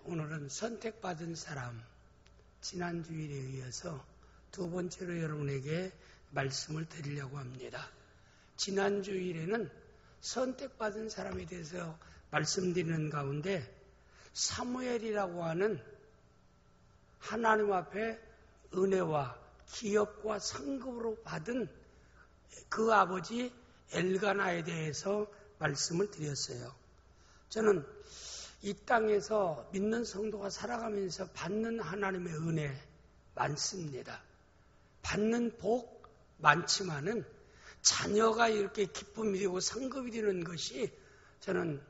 오늘은 선택받은 사람, 지난 주일에 이어서 두 번째로 여러분에게 말씀을 드리려고 합니다. 지난 주일에는 선택받은 사람에 대해서 말씀드리는 가운데 사무엘이라고 하는 하나님 앞에 은혜와 기업과 상급으로 받은 그 아버지 엘가나에 대해서 말씀을 드렸어요. 저는 이 땅에서 믿는 성도가 살아가면서 받는 하나님의 은혜 많습니다. 받는 복 많지만은 자녀가 이렇게 기쁨이 되고 상급이 되는 것이 저는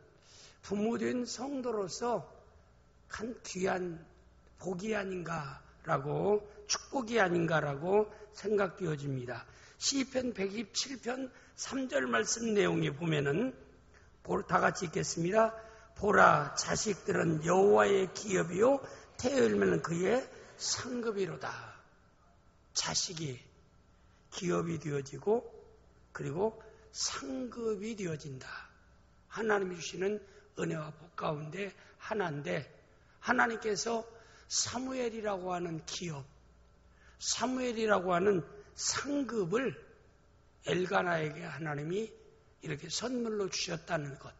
부모된 성도로서 한 귀한 복이 아닌가라고, 축복이 아닌가라고 생각되어집니다. 시편 127편 3절 말씀 내용에 보면은 다 같이 읽겠습니다. 보라, 자식들은 여호와의 기업이요 태어나면 그의 상급이로다. 자식이 기업이 되어지고 그리고 상급이 되어진다. 하나님이 주시는 은혜와 복 가운데 하나인데, 하나님께서 사무엘이라고 하는 기업, 사무엘이라고 하는 상급을 엘가나에게 하나님이 이렇게 선물로 주셨다는 것,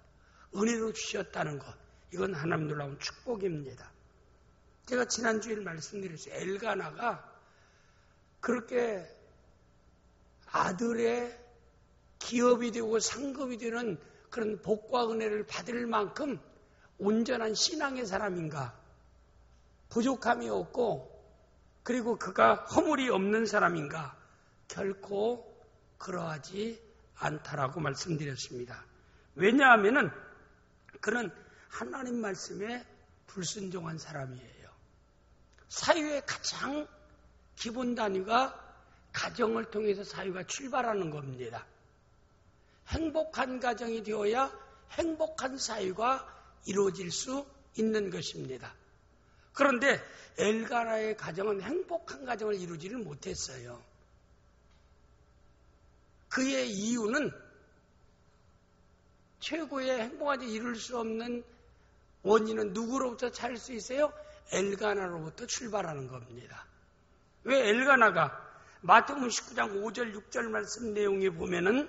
은혜로 주셨다는 것, 이건 하나님 놀라운 축복입니다. 제가 지난주에 말씀드렸어요. 엘가나가 그렇게 아들의 기업이 되고 상급이 되는 그런 복과 은혜를 받을 만큼 온전한 신앙의 사람인가? 부족함이 없고 그리고 그가 허물이 없는 사람인가? 결코 그러하지 않다라고 말씀드렸습니다. 왜냐하면은 그는 하나님 말씀에 불순종한 사람이에요. 사유의 가장 기본 단위가 가정을 통해서 사유가 출발하는 겁니다. 행복한 가정이 되어야 행복한 사유가 이루어질 수 있는 것입니다. 그런데 엘가나의 가정은 행복한 가정을 이루지를 못했어요. 그의 이유는 최고의 행복한 가정을 이룰 수 없는 원인은 누구로부터 찾을 수 있어요? 엘가나로부터 출발하는 겁니다. 왜 엘가나가 마태복음 19장 5절 6절 말씀 내용에 보면은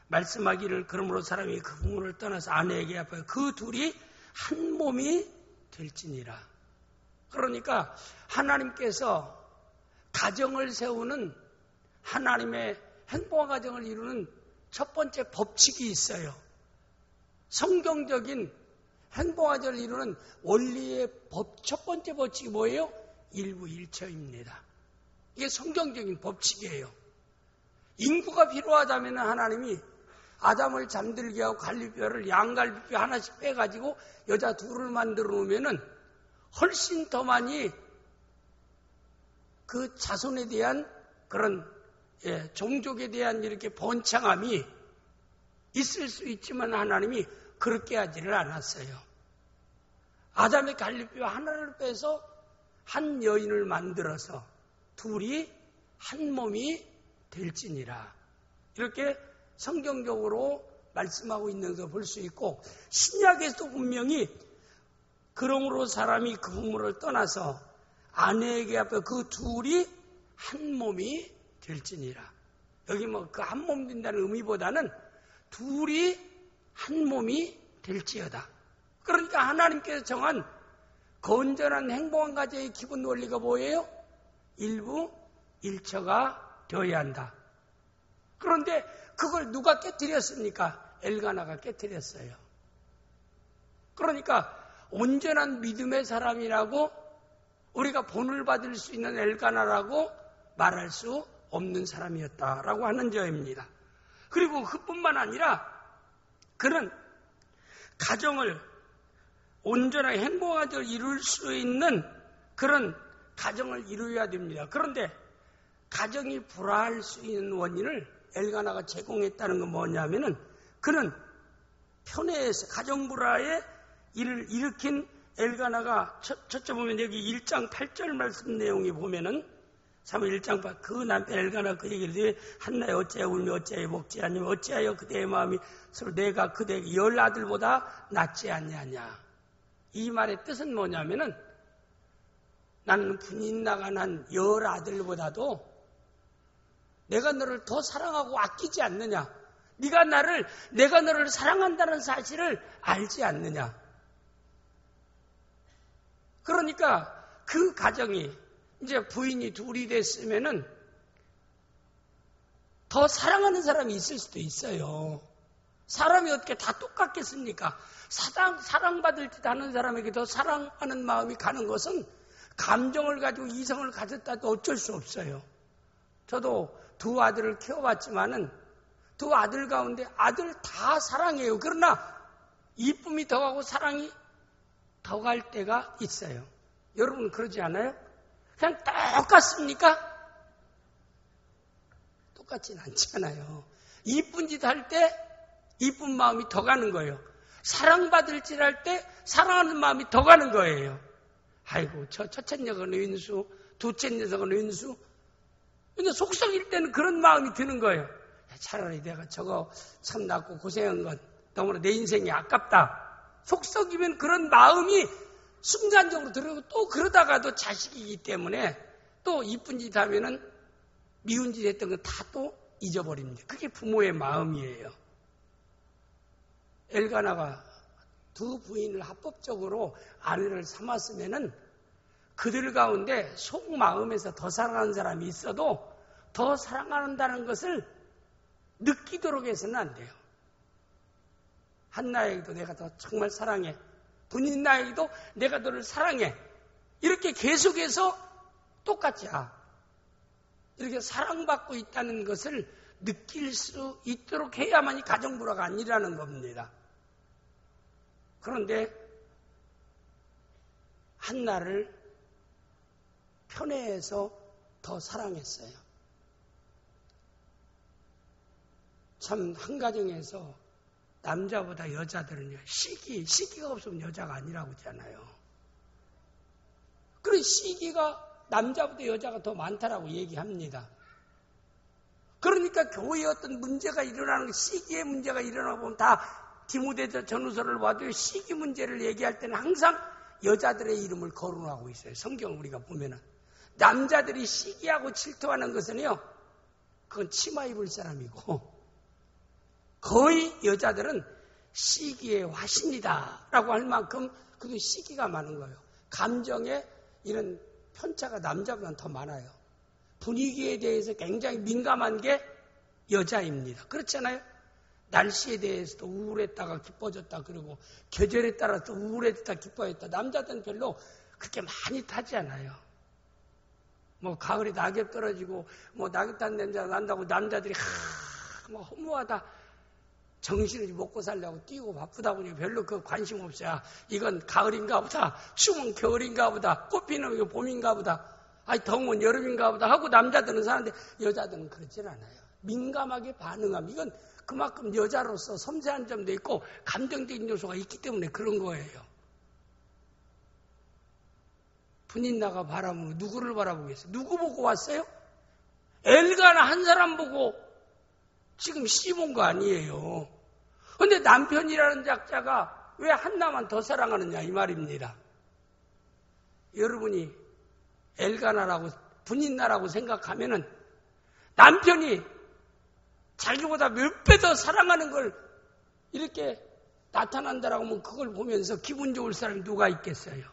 말씀하기를 그러므로 사람이 그 부모를 떠나서 아내에게 아파요. 그 둘이 한 몸이 될지니라. 그러니까 하나님께서 가정을 세우는 하나님의 행복한 가정을 이루는 첫 번째 법칙이 있어요. 성경적인 행복한 가정을 이루는 원리의 첫 번째 법칙이 뭐예요? 일부일처입니다. 이게 성경적인 법칙이에요. 인구가 필요하다면 하나님이 아담을 잠들게 하고 갈비뼈를 양갈비뼈 하나씩 빼가지고 여자 둘을 만들어 놓으면은 훨씬 더 많이 그 자손에 대한 그런 종족에 대한 이렇게 번창함이 있을 수 있지만 하나님이 그렇게 하지를 않았어요. 아담의 갈비뼈 하나를 빼서 한 여인을 만들어서 둘이 한 몸이 될지니라. 이렇게 성경적으로 말씀하고 있는 것을 볼 수 있고, 신약에서도 분명히 그러므로 사람이 그 부모를 떠나서 아내에게 앞에 그 둘이 한 몸이 될지니라. 여기 뭐 그 한 몸 된다는 의미보다는 둘이 한 몸이 될지어다. 그러니까 하나님께서 정한 건전한 행복한 가정의 기본 원리가 뭐예요? 일부 일처가 되어야 한다. 그런데 그걸 누가 깨뜨렸습니까? 엘가나가 깨뜨렸어요. 그러니까 온전한 믿음의 사람이라고 우리가 본을 받을 수 있는 엘가나라고 말할 수 없는 사람이었다라고 하는 점입니다. 그리고 그뿐만 아니라 그는 가정을 온전하게 행복한 가정을 이룰 수 있는 그런 가정을 이루어야 됩니다. 그런데 가정이 불화할 수 있는 원인을 엘가나가 제공했다는 건 뭐냐면은 그는 편애에서 가정 불화의 일을 일으킨 엘가나가 첫째 보면 여기 1장 8절 말씀 내용에 보면은 사무엘 1장 8 그 남편 엘가나 그에게 이르되 한나여 어찌하여 울며 어찌하여 먹지 아니면 어찌하여 그대의 마음이 서로 내가 그대 열 아들보다 낫지 않냐냐. 이 말의 뜻은 뭐냐면은 나는 분인 나간 열 아들보다도 내가 너를 더 사랑하고 아끼지 않느냐? 내가 너를 사랑한다는 사실을 알지 않느냐? 그러니까 그 가정이 이제 부인이 둘이 됐으면은 더 사랑하는 사람이 있을 수도 있어요. 사람이 어떻게 다 똑같겠습니까? 사랑받을 듯 하는 사람에게 더 사랑하는 마음이 가는 것은 감정을 가지고 이성을 가졌다도 어쩔 수 없어요. 저도 두 아들을 키워봤지만은 두 아들 가운데 아들 다 사랑해요. 그러나 이쁨이 더 가고 사랑이 더 갈 때가 있어요. 여러분 그러지 않아요? 그냥 똑같습니까? 똑같진 않잖아요. 이쁜 짓 할 때 이쁜 마음이 더 가는 거예요. 사랑받을 짓 할 때 사랑하는 마음이 더 가는 거예요. 아이고 저 첫째 녀석은 윈수, 둘째 녀석은 윈수. 근데 속썩일 때는 그런 마음이 드는 거예요. 차라리 내가 저거 참 낳고 고생한 건 너무나 내 인생이 아깝다. 속썩이면 그런 마음이 순간적으로 들어오고 또 그러다가도 자식이기 때문에 또 이쁜 짓 하면은 미운 짓 했던 건 다 또 잊어버립니다. 그게 부모의 마음이에요. 엘가나가 두 부인을 합법적으로 아내를 삼았으면은 그들 가운데 속마음에서 더 사랑하는 사람이 있어도 더 사랑한다는 것을 느끼도록 해서는 안 돼요. 한나에게도 내가 더 정말 사랑해. 분인나에게도 내가 너를 사랑해. 이렇게 계속해서 똑같이 이렇게 사랑받고 있다는 것을 느낄 수 있도록 해야만이 가정불화가 아니라는 겁니다. 그런데 한나를 편애해서 더 사랑했어요. 참 한 가정에서 남자보다 여자들은요, 시기가 없으면 여자가 아니라고 하잖아요. 그래, 시기가 남자보다 여자가 더 많다라고 얘기합니다. 그러니까 교회에 어떤 문제가 일어나는, 시기의 문제가 일어나고 보면 다 디모데 전후서를 봐도 시기 문제를 얘기할 때는 항상 여자들의 이름을 거론하고 있어요. 성경을 우리가 보면은. 남자들이 시기하고 질투하는 것은요, 그건 치마 입을 사람이고, 거의 여자들은 시기의 화신이다 라고 할 만큼 그도 시기가 많은 거예요. 감정에 이런 편차가 남자보다는 더 많아요. 분위기에 대해서 굉장히 민감한 게 여자입니다. 그렇잖아요? 날씨에 대해서도 우울했다가 기뻐졌다 그러고 계절에 따라서 우울했다 기뻐했다. 남자들은 별로 그렇게 많이 타지 않아요. 뭐 가을에 낙엽 떨어지고 뭐 낙엽 탄 냄새가 난다고 남자들이 뭐 허무하다. 정신을 먹고 살려고 뛰고 바쁘다 보니 별로 그 관심 없어요. 이건 가을인가 보다. 추운 겨울인가 보다. 꽃피는 게 봄인가 보다. 아니 더운 여름인가 보다 하고 남자들은 사는데 여자들은 그렇진 않아요. 민감하게 반응함. 이건 그만큼 여자로서 섬세한 점도 있고 감정적인 요소가 있기 때문에 그런 거예요. 분인나가 바라보면 누구를 바라보겠어요? 누구 보고 왔어요? 엘가나 한 사람 보고 지금 시집 온 거 아니에요. 그런데 남편이라는 작자가 왜 한나만 더 사랑하느냐 이 말입니다. 여러분이 엘가나라고 분인나라고 생각하면은 남편이 자기보다 몇 배 더 사랑하는 걸 이렇게 나타난다라고 하면 그걸 보면서 기분 좋을 사람이 누가 있겠어요?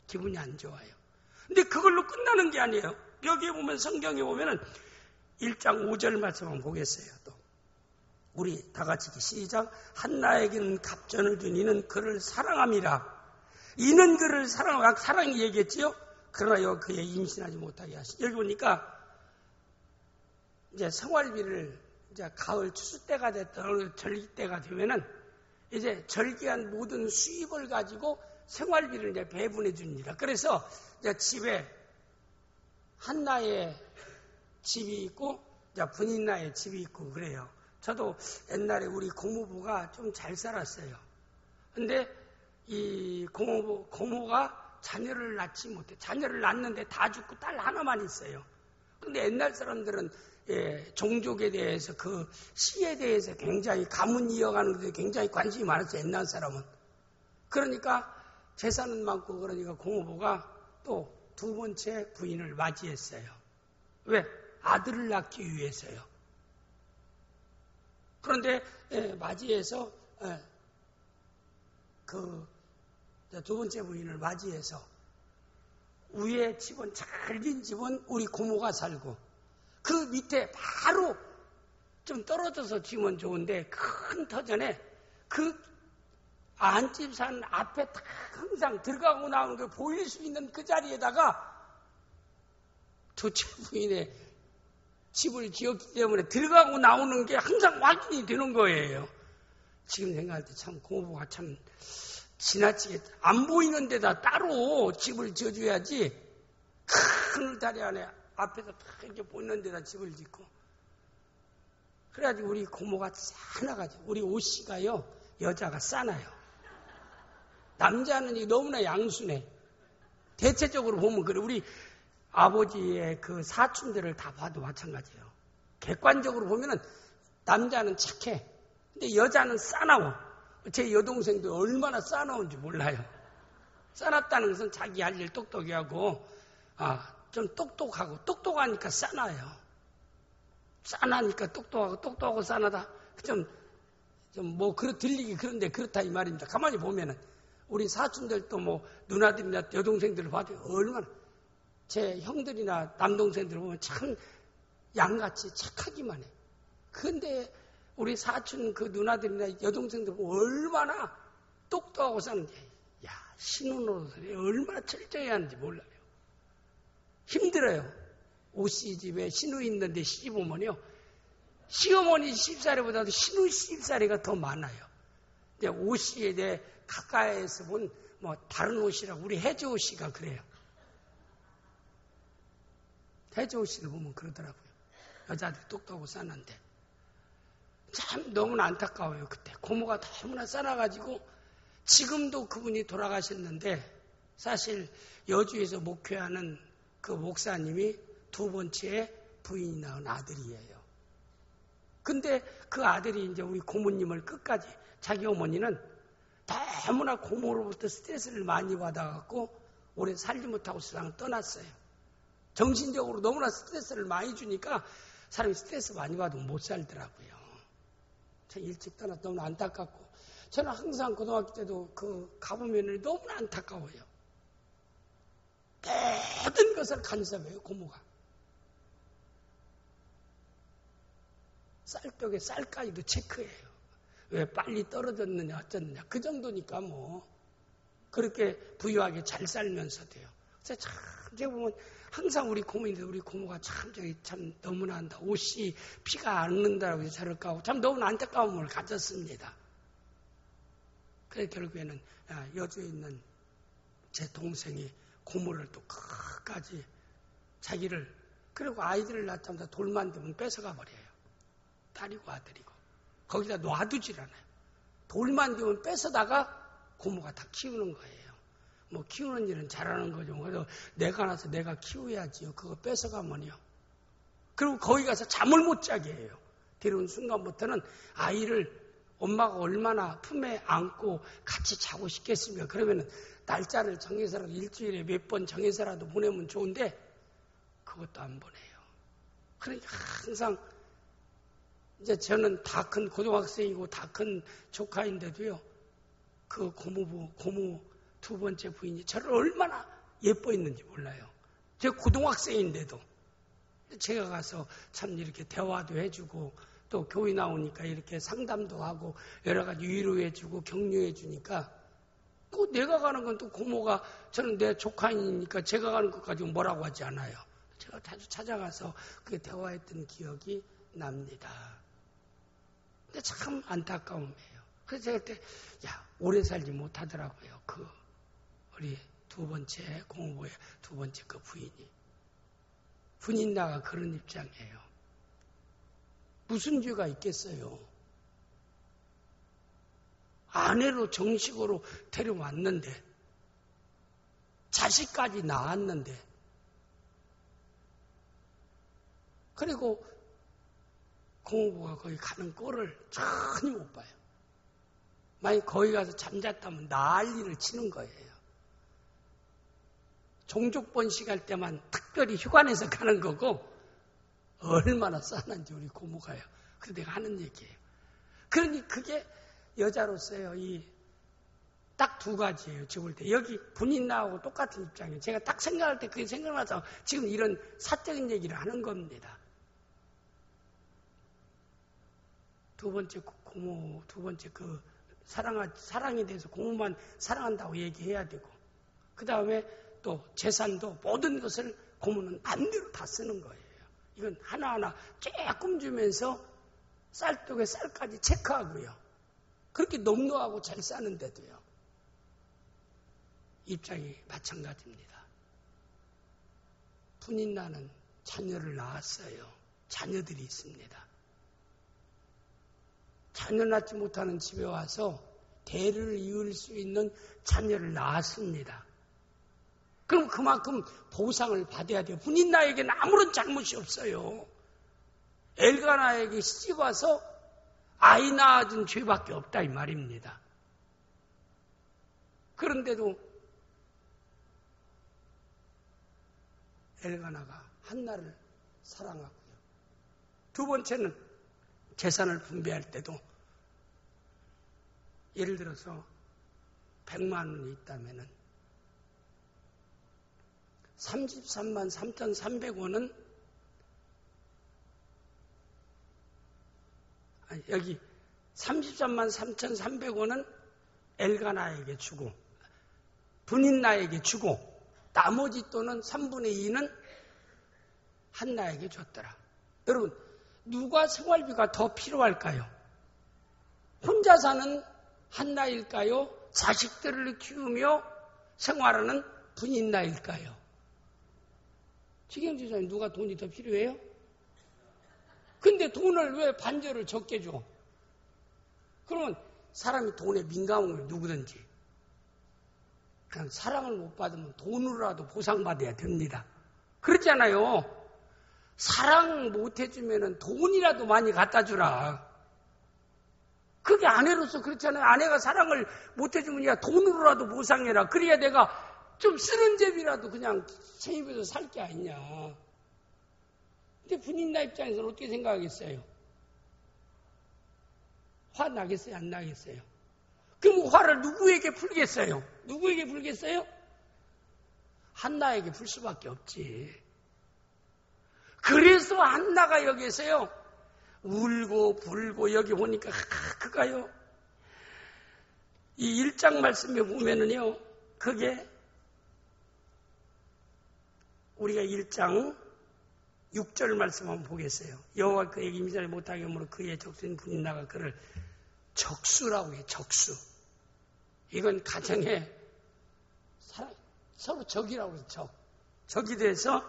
기분이 안 좋아요. 근데 그걸로 끝나는 게 아니에요. 여기에 보면 성경에 보면은 1장 5절 말씀 한번 보겠어요. 또 우리 다 같이 시작. 한나에게는 갑전을 둔 이는 그를 사랑함이라. 이는 그를 사랑하고 사랑이 얘기했지요. 그러나 그의 임신하지 못하게 하시. 여기 보니까 이제 생활비를 이제 가을 추수 때가 됐던 절기 때가 되면은 이제 절기한 모든 수입을 가지고 생활비를 이제 배분해 줍니다. 그래서 이제 집에 한나의 집이 있고 분인나의 집이 있고 그래요. 저도 옛날에 우리 고모부가 좀 잘 살았어요. 근데 이 고모가 자녀를 낳지 못해. 자녀를 낳는데 다 죽고 딸 하나만 있어요. 근데 옛날 사람들은 종족에 대해서 그 시에 대해서 굉장히 가문 이어가는 것에 굉장히 관심이 많았어요. 옛날 사람은. 그러니까 재산은 많고 그러니까 고모부가 또 두 번째 부인을 맞이했어요. 왜? 아들을 낳기 위해서요. 그런데 맞이해서 그 두 번째 부인을 맞이해서 위에 집은 잘진 집은 우리 고모가 살고 그 밑에 바로 좀 떨어져서 지면 좋은데 큰 터전에 그 안집 산 앞에 딱 항상 들어가고 나오는 게 보일 수 있는 그 자리에다가 둘째 부인의 집을 지었기 때문에 들어가고 나오는 게 항상 확인이 되는 거예요. 지금 생각할 때 참 고모부가 참 지나치게 안 보이는 데다 따로 집을 지어줘야지 큰 울타리 안에 앞에서 딱 이렇게 보이는 데다 집을 짓고 그래가지고 우리 고모가 싸나가지고 우리 오씨가요 여자가 싸나요. 남자는 너무나 양순해. 대체적으로 보면 그래. 우리 아버지의 그 사촌들을 다 봐도 마찬가지예요. 객관적으로 보면은 남자는 착해. 근데 여자는 싸나워. 제 여동생도 얼마나 싸나운지 몰라요. 싸납다는 것은 자기 할 일 똑똑히 하고 좀 똑똑하고 똑똑하니까 싸나요. 싸나니까 똑똑하고 싸나다. 좀 뭐 들리기 그런데 그렇다 이 말입니다. 가만히 보면은 우리 사촌들도 뭐 누나들이나 여동생들을 봐도 얼마나 제 형들이나 남동생들을 보면 참 양같이 착하기만 해. 그런데 우리 사촌 그 누나들이나 여동생들 보면 얼마나 똑똑하고 사는지 야 신혼으로서 얼마나 철저히 하는지 몰라요. 힘들어요. 오씨 집에 시누이 있는데 시집 오면요. 시어머니 시집살이보다도 시누이 시집살이가 더 많아요. 근데 오씨에 대해 가까이에서 본 뭐 다른 옷이라 우리 혜조 씨가 그래요. 혜조 씨를 보면 그러더라고요. 여자들 똑똑하고 싸는데 참 너무나 안타까워요. 그때 고모가 너무나 싸나가지고 지금도 그분이 돌아가셨는데 사실 여주에서 목회하는 그 목사님이 두 번째 부인이 낳은 아들이에요. 근데 그 아들이 이제 우리 고모님을 끝까지 자기 어머니는 너무나 고모로부터 스트레스를 많이 받아갖고 오래 살지 못하고 세상을 떠났어요. 정신적으로 너무나 스트레스를 많이 주니까 사람이 스트레스 많이 받으면 못 살더라고요. 참 일찍 떠나서 너무나 안타깝고 저는 항상 고등학교 때도 그 가보면 너무나 안타까워요. 모든 것을 간섭해요, 고모가. 쌀떡에 쌀까지도 체크해요. 왜 빨리 떨어졌느냐 어쩌느냐 그 정도니까 뭐 그렇게 부유하게 잘 살면서도요. 그래서 참 제가 보면 항상 우리 고모인데 우리 고모가 참 너무나 한다. 옷이 피가 안 흐른다고 저럴까 하고 참 너무나 안타까움을 가졌습니다. 그래서 결국에는 여주에 있는 제 동생이 고모를 또 끝까지 자기를 그리고 아이들을 낳자마자 돌만 되면 뺏어가 버려요. 딸이고 아들이고. 거기다 놔두질 않아요. 돌만 되면 뺏어다가 고모가 다 키우는 거예요. 뭐 키우는 일은 잘하는 거죠. 그래서 내가 나서 내가 키워야지요. 그거 뺏어가면요. 그리고 거기 가서 잠을 못 자게 해요. 데려온 순간부터는 아이를 엄마가 얼마나 품에 안고 같이 자고 싶겠습니까? 그러면은 날짜를 정해서라도 일주일에 몇 번 정해서라도 보내면 좋은데 그것도 안 보내요. 그러니까 항상 이제 저는 다 큰 고등학생이고 다 큰 조카인데도요. 그 고모 두 번째 부인이 저를 얼마나 예뻐했는지 몰라요. 제가 고등학생인데도 제가 가서 참 이렇게 대화도 해주고 또 교회 나오니까 이렇게 상담도 하고 여러 가지 위로해주고 격려해주니까 또 내가 가는 건 또 고모가 저는 내 조카이니까 제가 가는 것까지 뭐라고 하지 않아요. 제가 자주 찾아가서 그 대화했던 기억이 납니다. 근데 참 안타까움이에요. 그래서 제가 그때 오래 살지 못하더라고요. 그 우리 두 번째 고모부의 두 번째 그 부인이. 분인다가 그런 입장이에요. 무슨 죄가 있겠어요? 아내로 정식으로 데려왔는데 자식까지 낳았는데 그리고 고모부가 거기 가는 꼴을 전혀 못 봐요. 만약 거기 가서 잠잤다면 난리를 치는 거예요. 종족 번식할 때만 특별히 휴가 내서 가는 거고 얼마나 싸는지 우리 고모가요. 그래서 내가 하는 얘기예요. 그러니 그게 여자로서요. 딱 두 가지예요. 죽을 때. 여기 분인 나하고 똑같은 입장이에요. 제가 딱 생각할 때 그게 생각나서 지금 이런 사적인 얘기를 하는 겁니다. 두 번째 고모, 두 번째 사랑에 대해서 고모만 사랑한다고 얘기해야 되고, 그 다음에 또 재산도 모든 것을 고모는 반대로 다 쓰는 거예요. 이건 하나하나 조금 주면서 쌀독에 쌀까지 체크하고요. 그렇게 넉넉하고 잘 사는데도요. 입장이 마찬가지입니다. 분인나는 자녀를 낳았어요. 자녀들이 있습니다. 자녀 낳지 못하는 집에 와서 대를 이을 수 있는 자녀를 낳았습니다. 그럼 그만큼 보상을 받아야 돼요. 분인나에게는 아무런 잘못이 없어요. 엘가나에게 시집 와서 아이 낳아준 죄밖에 없다 이 말입니다. 그런데도 엘가나가 한나를 사랑하고요. 두 번째는 재산을 분배할 때도 예를 들어서 100만 원이 있다면은 33만 3,300원은 여기 33만 3,300원은 엘가나에게 주고 분인나에게 주고 나머지 돈은 3분의 2는 한나에게 줬더라. 여러분 누가 생활비가 더 필요할까요? 혼자 사는 한나일까요? 자식들을 키우며 생활하는 분인나일까요? 지경지사님 누가 돈이 더 필요해요? 근데 돈을 왜 반절을 적게 줘? 그러면 사람이 돈에 민감한 걸 누구든지 그냥 사랑을 못 받으면 돈으로라도 보상받아야 됩니다. 그렇잖아요. 사랑 못 해주면 돈이라도 많이 갖다 주라. 그게 아내로서 그렇잖아요. 아내가 사랑을 못 해주면 야 돈으로라도 보상해라. 그래야 내가 좀 쓰는 재미라도 그냥 제 입에서 살 게 아니냐. 근데 분인나 입장에서는 어떻게 생각하겠어요? 화 나겠어요? 안 나겠어요? 그럼 화를 누구에게 풀겠어요? 누구에게 풀겠어요? 한나에게 풀 수밖에 없지. 그래서 한나가 여기서요. 울고 불고 여기 보니까 그가요. 이 1장 말씀에 보면은요. 그게 우리가 1장 6절 말씀 한번 보겠어요. 여호와 그에게 임신을 못하게 하므로 그의 적수인 분인나가 그를 적수라고 해요. 적수. 이건 가정에 서로 적이라고 해서 적이 돼서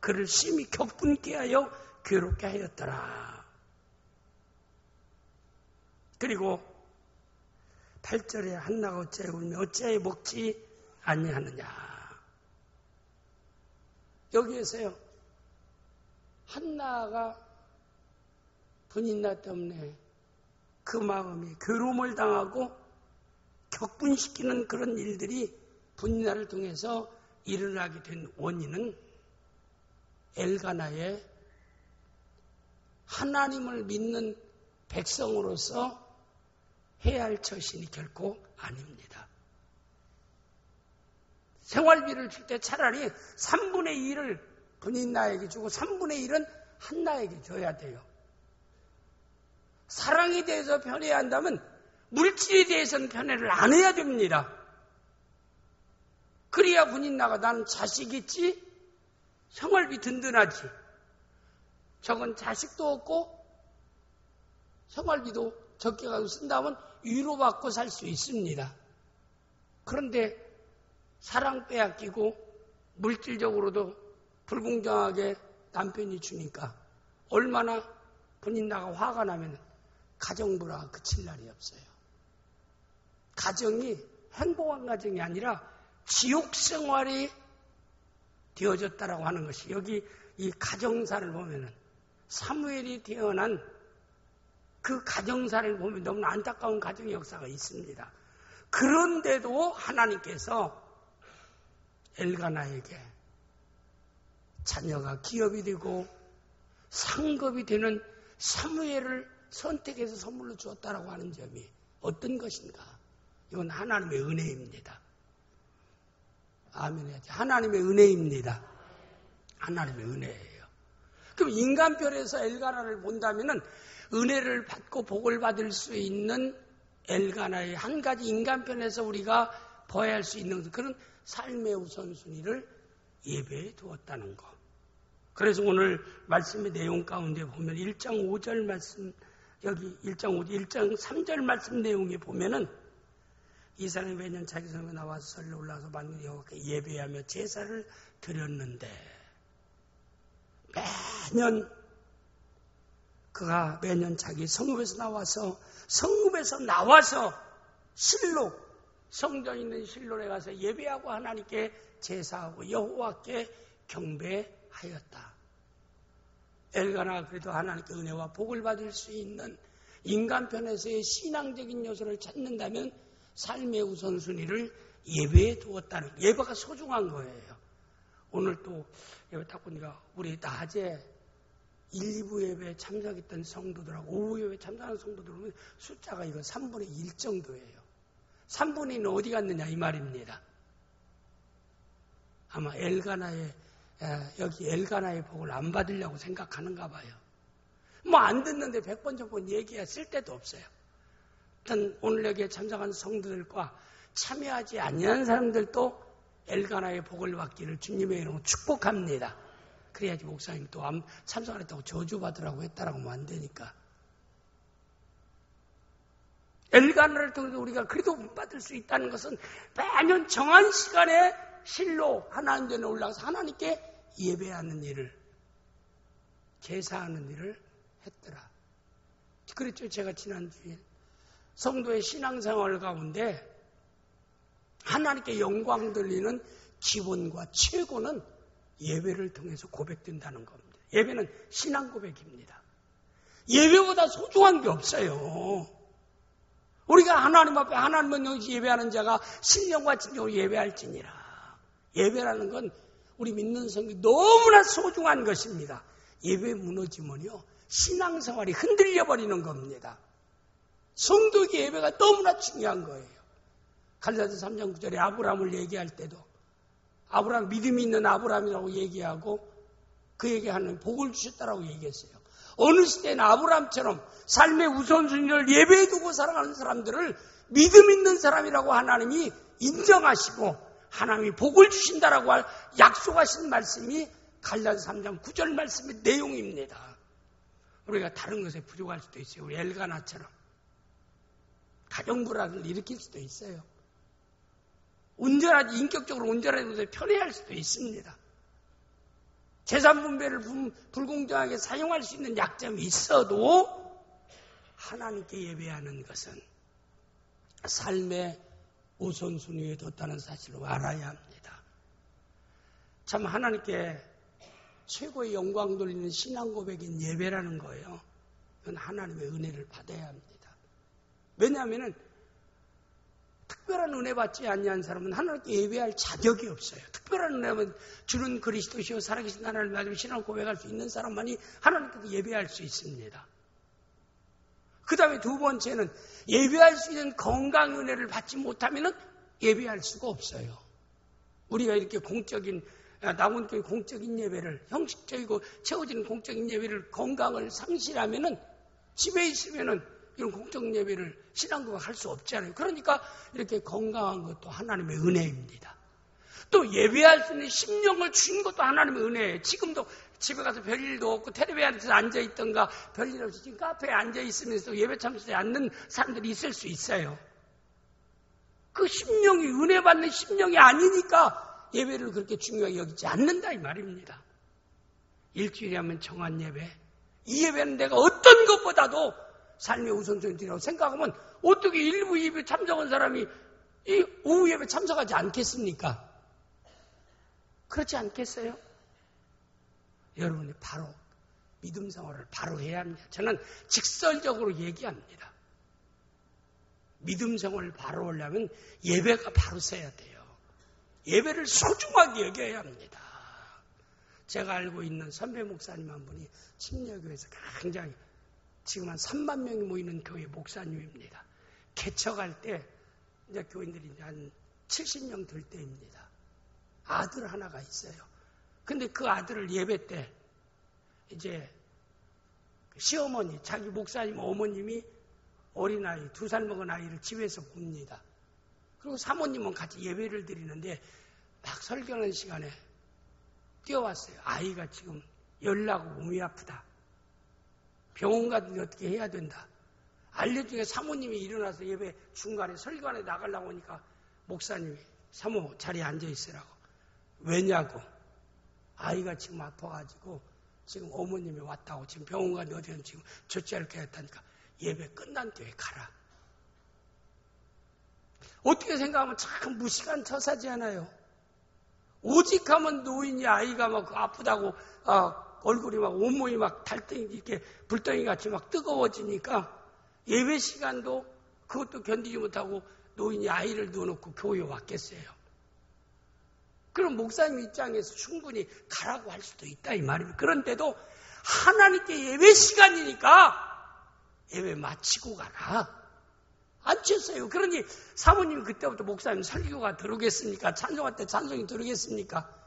그를 심히 격분케 하여 괴롭게 하였더라. 그리고 8절에 한나가 어찌하여 울며 어찌하여 먹지 아니하느냐. 여기에서요. 한나가 분인나 때문에 그 마음이 괴로움을 당하고 격분시키는 그런 일들이 분인나를 통해서 일어나게 된 원인은 엘가나의 하나님을 믿는 백성으로서 해야 할 처신이 결코 아닙니다. 생활비를 줄 때 차라리 3분의 2를 분인나에게 주고 3분의 1은 한나에게 줘야 돼요. 사랑에 대해서 편해야 한다면 물질에 대해서는 편애를 안 해야 됩니다. 그래야 분인나가 나는 자식 있지? 생활비 든든하지. 저건 자식도 없고 생활비도 적게 가지고 쓴다면 위로받고 살 수 있습니다. 그런데 사랑 빼앗기고 물질적으로도 불공정하게 남편이 주니까 얼마나 분인나가 화가 나면 가정불화가 그칠 날이 없어요. 가정이 행복한 가정이 아니라 지옥 생활이 되어졌다라고 하는 것이 여기 이 가정사를 보면은 사무엘이 태어난 그 가정사를 보면 너무 안타까운 가정의 역사가 있습니다. 그런데도 하나님께서 엘가나에게 자녀가 기업이 되고 상급이 되는 사무엘을 선택해서 선물로 주었다라고 하는 점이 어떤 것인가? 이건 하나님의 은혜입니다. 아멘 해야지. 하나님의 은혜입니다. 하나님의 은혜예요. 그럼 인간편에서 엘가나를 본다면은 은혜를 받고 복을 받을 수 있는 엘가나의 한 가지 인간편에서 우리가 봐야 할 수 있는 그런 삶의 우선순위를 예배에 두었다는 것. 그래서 오늘 말씀의 내용 가운데 보면 1장 5절 말씀, 여기 1장 3절 말씀 내용에 보면은 이 사람이 매년 자기 성에 나와서 설로 올라와서 만민 여호와께 예배하며 제사를 드렸는데 그가 매년 자기 성읍에서 나와서 실로 성전 있는 실로에 가서 예배하고 하나님께 제사하고 여호와께 경배하였다. 엘가나가 그래도 하나님께 은혜와 복을 받을 수 있는 인간편에서의 신앙적인 요소를 찾는다면 삶의 우선순위를 예배에 두었다는 거예요. 예배가 소중한 거예요. 오늘 또 예배 딱 보니까 우리 낮에 1, 2부 예배에 참석했던 성도들하고 오후 예배에 참석하는 성도들은 숫자가 이거 3분의 1 정도예요. 3분의 1은 어디 갔느냐 이 말입니다. 아마 여기 엘가나의 복을 안 받으려고 생각하는가 봐요. 뭐 안 듣는데 100번 전번 얘기야 쓸 데도 없어요. 일단 오늘 여기에 참석한 성도들과 참여하지 아니한 사람들도 엘가나의 복을 받기를 주님의 이름으로 축복합니다. 그래야지 목사님 또 참석 안 했다고 저주받으라고 했다라고 하면 안 되니까. 엘가나를 통해서 우리가 그래도 복 받을 수 있다는 것은 매년 정한 시간에 실로 하나님 전에 올라가서 하나님께 예배하는 일을, 제사하는 일을 했더라. 그랬죠. 제가 지난주에 성도의 신앙생활 가운데 하나님께 영광 돌리는 기본과 최고는 예배를 통해서 고백된다는 겁니다. 예배는 신앙 고백입니다. 예배보다 소중한 게 없어요. 우리가 하나님 앞에 하나님은 여기서 예배하는 자가 신령과 진정으로 예배할지니라. 예배라는 건 우리 믿는 성이 너무나 소중한 것입니다. 예배 무너지면요 신앙생활이 흔들려 버리는 겁니다. 성도의 예배가 너무나 중요한 거예요. 갈라디아서 3장 9절에 아브라함을 얘기할 때도 아브라함 믿음이 있는 아브라함이라고 얘기하고 그에게 하는 복을 주셨다라고 얘기했어요. 어느 시대는 아브라함처럼 삶의 우선순위를 예배에 두고 살아가는 사람들을 믿음 있는 사람이라고 하나님이 인정하시고 하나님이 복을 주신다라고 약속하신 말씀이 갈라디아서 3장 9절 말씀의 내용입니다. 우리가 다른 것에 부족할 수도 있어요. 우리 엘가나처럼 가정불화를 일으킬 수도 있어요. 인격적으로 온전하지 못해 편애할 수도 있습니다. 재산 분배를 불공정하게 사용할 수 있는 약점이 있어도 하나님께 예배하는 것은 삶의 우선순위에 뒀다는 사실을 알아야 합니다. 참 하나님께 최고의 영광 돌리는 신앙 고백인 예배라는 거예요. 그건 하나님의 은혜를 받아야 합니다. 왜냐하면 특별한 은혜 받지 아니한 사람은 하나님께 예배할 자격이 없어요. 특별한 은혜는 주는 그리스도시요 살아계신 하나님을 믿으며 신앙 고백할 수 있는 사람만이 하나님께 예배할 수 있습니다. 그 다음에 두 번째는 예배할 수 있는 건강 은혜를 받지 못하면 예배할 수가 없어요. 우리가 이렇게 나온교회 공적인 예배를, 형식적이고 채워지는 공적인 예배를 건강을 상실하면은 집에 있으면은 이런 공적인 예배를 신앙고백 할 수 없잖아요. 그러니까 이렇게 건강한 것도 하나님의 은혜입니다. 또 예배할 수 있는 심령을 주신 것도 하나님의 은혜예요. 지금도 집에 가서 별일도 없고 텔레비전 앞에서 앉아있던가 별일 없이 지금 카페에 앉아있으면서 예배 참석하지 않는 사람들이 있을 수 있어요. 그 심령이 은혜 받는 심령이 아니니까 예배를 그렇게 중요하게 여기지 않는다 이 말입니다. 일주일에 하면 정한 예배, 이 예배는 내가 어떤 것보다도 삶의 우선순위라고 생각하면 어떻게 일부 예배 참석한 사람이 이 오후 예배 참석하지 않겠습니까? 그렇지 않겠어요? 여러분이 바로 믿음 생활을 바로 해야 합니다. 저는 직설적으로 얘기합니다. 믿음 생활을 바로 하려면 예배가 바로 서야 돼요. 예배를 소중하게 여겨야 합니다. 제가 알고 있는 선배 목사님 한 분이 침례교회에서 굉장히 지금 한 3만 명이 모이는 교회 목사님입니다. 개척할 때 이제 교인들이 이제 한 70명 될 때입니다. 아들 하나가 있어요. 근데 그 아들을 예배 때 이제 시어머니, 자기 목사님 어머님이 어린아이, 2살 먹은 아이를 집에서 봅니다. 그리고 사모님은 같이 예배를 드리는데 막 설교하는 시간에 뛰어왔어요. 아이가 지금 열나고 몸이 아프다. 병원 가든지 어떻게 해야 된다. 알려주니까 사모님이 일어나서 예배 중간에 설교안에 나가려고 하니까 목사님이 사모 자리에 앉아있으라고. 왜냐고. 아이가 지금 아파가지고 지금 어머님이 왔다고 지금 병원 가든지 어디든 지금 조치할 게 했다니까 예배 끝난 뒤에 가라. 어떻게 생각하면 참 무식한 처사지 않아요. 오직 하면 노인이 아이가 막 아프다고 얼굴이 막 온몸이 막 달덩이 이렇게 불덩이 같이 막 뜨거워지니까 예배 시간도 그것도 견디지 못하고 노인이 아이를 누워놓고 교회에 왔겠어요. 그럼 목사님 입장에서 충분히 가라고 할 수도 있다 이 말입니다. 그런데도 하나님께 예배 시간이니까 예배 마치고 가라. 안 쳤어요. 그러니 사모님이 그때부터 목사님 설교가 들어오겠습니까? 찬송할 때 찬송이 들어오겠습니까?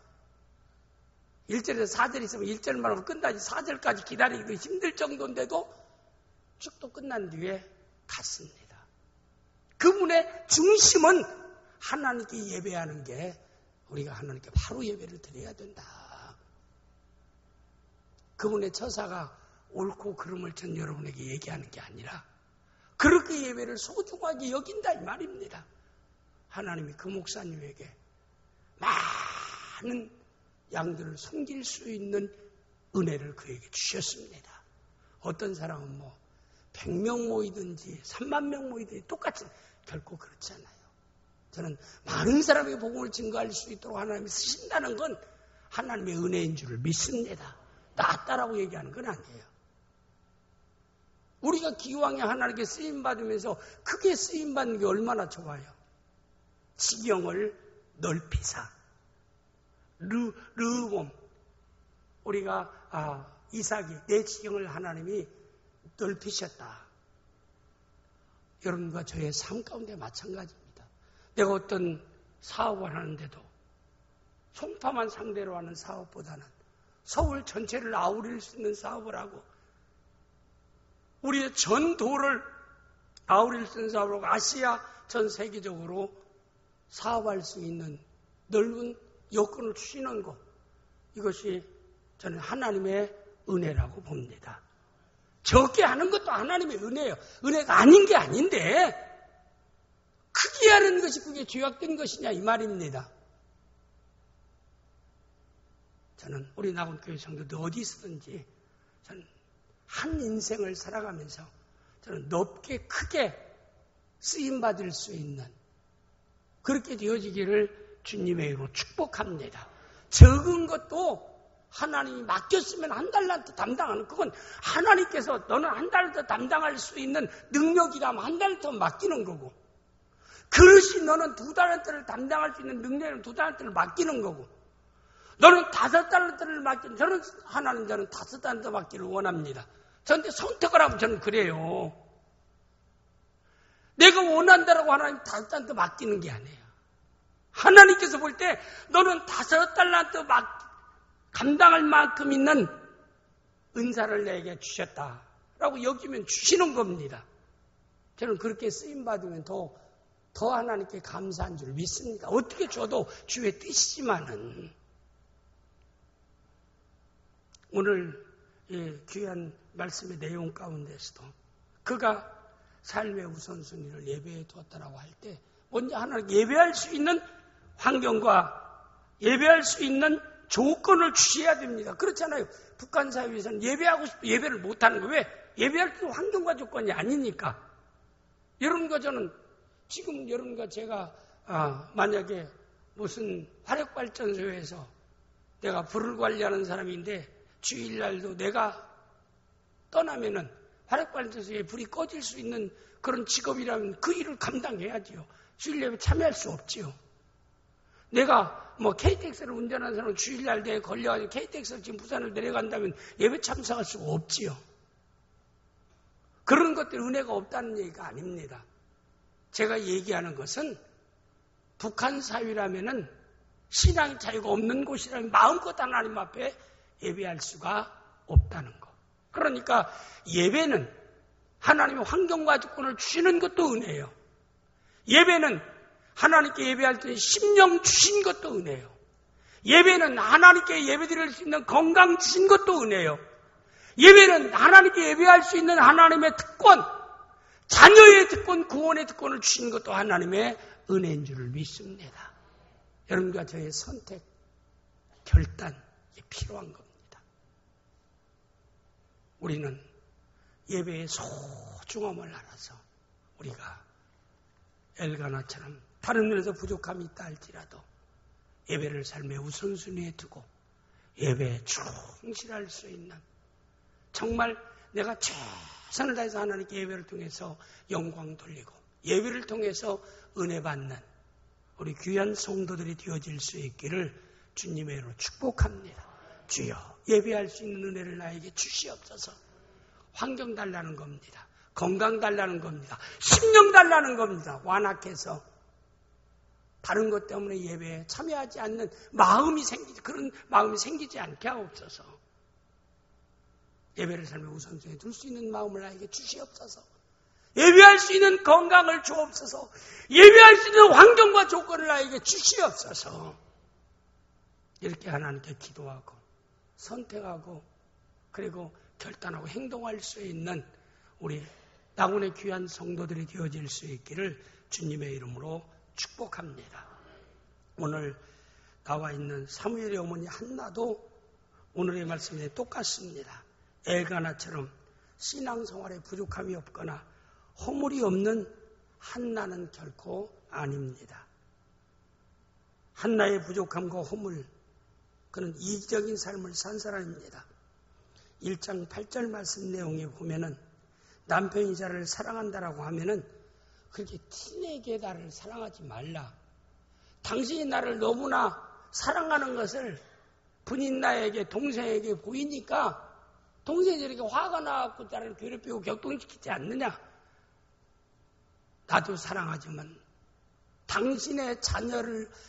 1절에서 4절 있으면 1절만 하고 끝나지 4절까지 기다리기도 힘들 정도인데도 쭉 또 끝난 뒤에 갔습니다. 그분의 중심은 하나님께 예배하는 게 우리가 하나님께 바로 예배를 드려야 된다. 그분의 처사가 옳고 그름을 전 여러분에게 얘기하는 게 아니라 그렇게 예배를 소중하게 여긴다 이 말입니다. 하나님이 그 목사님에게 많은 양들을 섬길 수 있는 은혜를 그에게 주셨습니다. 어떤 사람은 100명 모이든지 3만 명 모이든지 똑같이 결코 그렇지 않아요. 저는 많은 사람에게 복음을 증거할 수 있도록 하나님이 쓰신다는 건 하나님의 은혜인 줄을 믿습니다. 낫다라고 얘기하는 건 아니에요. 우리가 기왕에 하나님께 쓰임받으면서 크게 쓰임받는 게 얼마나 좋아요. 지경을 넓히사. 르곰. 우리가 이삭이 내 지경을 하나님이 넓히셨다. 여러분과 저의 삶 가운데 마찬가지입니다. 내가 어떤 사업을 하는데도 송파만 상대로 하는 사업보다는 서울 전체를 아우릴 수 있는 사업을 하고 우리의 전 도를 아우릴 수 있는 사업을 하고 아시아 전 세계적으로 사업할 수 있는 넓은 여건을 주시는 것, 이것이 저는 하나님의 은혜라고 봅니다. 적게 하는 것도 하나님의 은혜예요. 은혜가 아닌 게 아닌데 크게 하는 것이 그게 죄악된 것이냐 이 말입니다. 저는 우리 낙원교회 성도들 어디 있든지 저는 한 인생을 살아가면서 저는 높게 크게 쓰임받을 수 있는 그렇게 되어지기를 주님의 이름으로 축복합니다. 적은 것도 하나님이 맡겼으면 한 달란트 담당하는, 그건 하나님께서 너는 한 달란트 담당할 수 있는 능력이라면 한 달란트 맡기는 거고, 그릇이 너는 2달란트를 담당할 수 있는 능력이라면 2달란트를 맡기는 거고, 너는 5달란트를 맡기는, 저는 5달란트 맡기를 원합니다. 저한테 선택을 하면 저는 그래요. 내가 원한다라고 하나님 5달란트 맡기는 게 아니에요. 하나님께서 볼 때 너는 5달란트 감당할 만큼 있는 은사를 내게 주셨다라고 여기면 주시는 겁니다. 저는 그렇게 쓰임받으면 더 하나님께 감사한 줄 믿습니다. 어떻게 줘도 주의 뜻이지만은 오늘 귀한 말씀의 내용 가운데서도 그가 삶의 우선순위를 예배에 두었다라고 할 때 먼저 하나님께 예배할 수 있는 환경과 예배할 수 있는 조건을 주셔야 됩니다. 그렇잖아요. 북한 사회에서는 예배하고 싶어 예배를 못하는 거예요. 왜? 예배할 때 환경과 조건이 아니니까. 여러분과 저는 지금 여러분과 제가 만약에 무슨 화력발전소에서 내가 불을 관리하는 사람인데 주일날도 내가 떠나면은 화력발전소에 불이 꺼질 수 있는 그런 직업이라면 그 일을 감당해야지요. 주일 예배 참여할 수 없지요. 내가 KTX를 운전하는 사람은 주일날 내에 걸려가지고 KTX를 지금 부산을 내려간다면 예배 참석할 수가 없지요. 그런 것들 은혜가 없다는 얘기가 아닙니다. 제가 얘기하는 것은 북한 사회라면은 신앙의 자유가 없는 곳이라면 마음껏 하나님 앞에 예배할 수가 없다는 것. 그러니까 예배는 하나님의 환경과 조건을 주시는 것도 은혜예요. 예배는 하나님께 예배할 때 심령 주신 것도 은혜예요. 예배는 하나님께 예배드릴 수 있는 건강 주신 것도 은혜예요. 예배는 하나님께 예배할 수 있는 하나님의 특권, 자녀의 특권, 구원의 특권을 주신 것도 하나님의 은혜인 줄을 믿습니다. 여러분과 저의 선택, 결단이 필요한 겁니다. 우리는 예배의 소중함을 알아서 우리가 엘가나처럼 다른 면에서 부족함이 있다 할지라도 예배를 삶의 우선순위에 두고 예배에 충실할 수 있는, 정말 내가 최선을 다해서 하나님께 예배를 통해서 영광 돌리고 예배를 통해서 은혜 받는 우리 귀한 성도들이 되어질 수 있기를 주님의 이름으로 축복합니다. 주여, 예배할 수 있는 은혜를 나에게 주시옵소서. 환경 달라는 겁니다. 건강 달라는 겁니다. 심령 달라는 겁니다. 완악해서 다른 것 때문에 예배에 참여하지 않는 그런 마음이 생기지 않게 하옵소서. 예배를 삶의 우선순위에 둘 수 있는 마음을 나에게 주시옵소서. 예배할 수 있는 건강을 주옵소서. 예배할 수 있는 환경과 조건을 나에게 주시옵소서. 이렇게 하나님께 기도하고 선택하고 그리고 결단하고 행동할 수 있는 우리 낙원의 귀한 성도들이 되어질 수 있기를 주님의 이름으로 축복합니다. 오늘 나와 있는 사무엘의 어머니 한나도 오늘의 말씀에 똑같습니다. 엘가나처럼 신앙생활에 부족함이 없거나 허물이 없는 한나는 결코 아닙니다. 한나의 부족함과 허물, 그는 이기적인 삶을 산 사람입니다. 1장 8절 말씀 내용에 보면은 남편이 자를 사랑한다라고 하면은 그렇게 티내게 나를 사랑하지 말라. 당신이 나를 너무나 사랑하는 것을 분인 나에게, 동생에게 보이니까 동생이 이렇게 화가 나갖고 나를 괴롭히고 격동시키지 않느냐. 나도 사랑하지만 당신의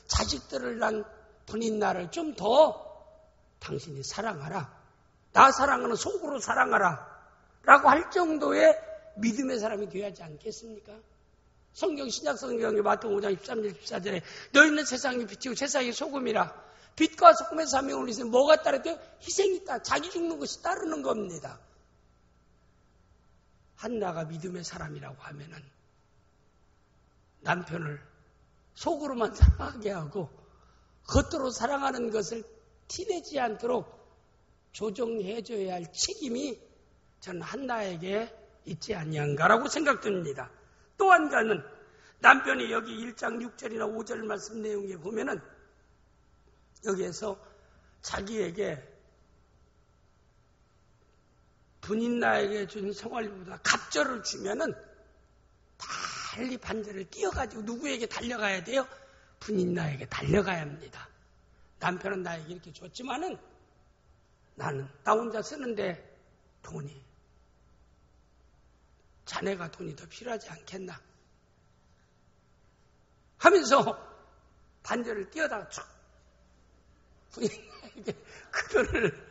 자식들을 낳은 분인 나를 좀 더 당신이 사랑하라. 나 사랑하는 속으로 사랑하라. 라고 할 정도의 믿음의 사람이 되어야 하지 않겠습니까? 성경, 신약 성경의 마태복음 5장 13절 14절에 너희는 세상의 빛이고 세상의 소금이라. 빛과 소금의 사명을 위해서 뭐가 따르대요? 희생이 있다. 자기 죽는 것이 따르는 겁니다. 한나가 믿음의 사람이라고 하면은 남편을 속으로만 사랑하게 하고 겉으로 사랑하는 것을 티내지 않도록 조정해줘야 할 책임이 저는 한나에게 있지 아니한가라고 생각됩니다. 또 한 가지는 남편이 여기 1장 6절이나 5절 말씀 내용에 보면은 여기에서 자기에게 분인나에게 준 생활비보다 갑절을 주면은 달리 반절을 뛰어가지고 누구에게 달려가야 돼요? 분인나에게 달려가야 합니다. 남편은 나에게 이렇게 줬지만은 나는 나 혼자 쓰는데 돈이, 자네가 돈이 더 필요하지 않겠나 하면서 반절을 뛰어다가 쭉 부인에게 그 돈을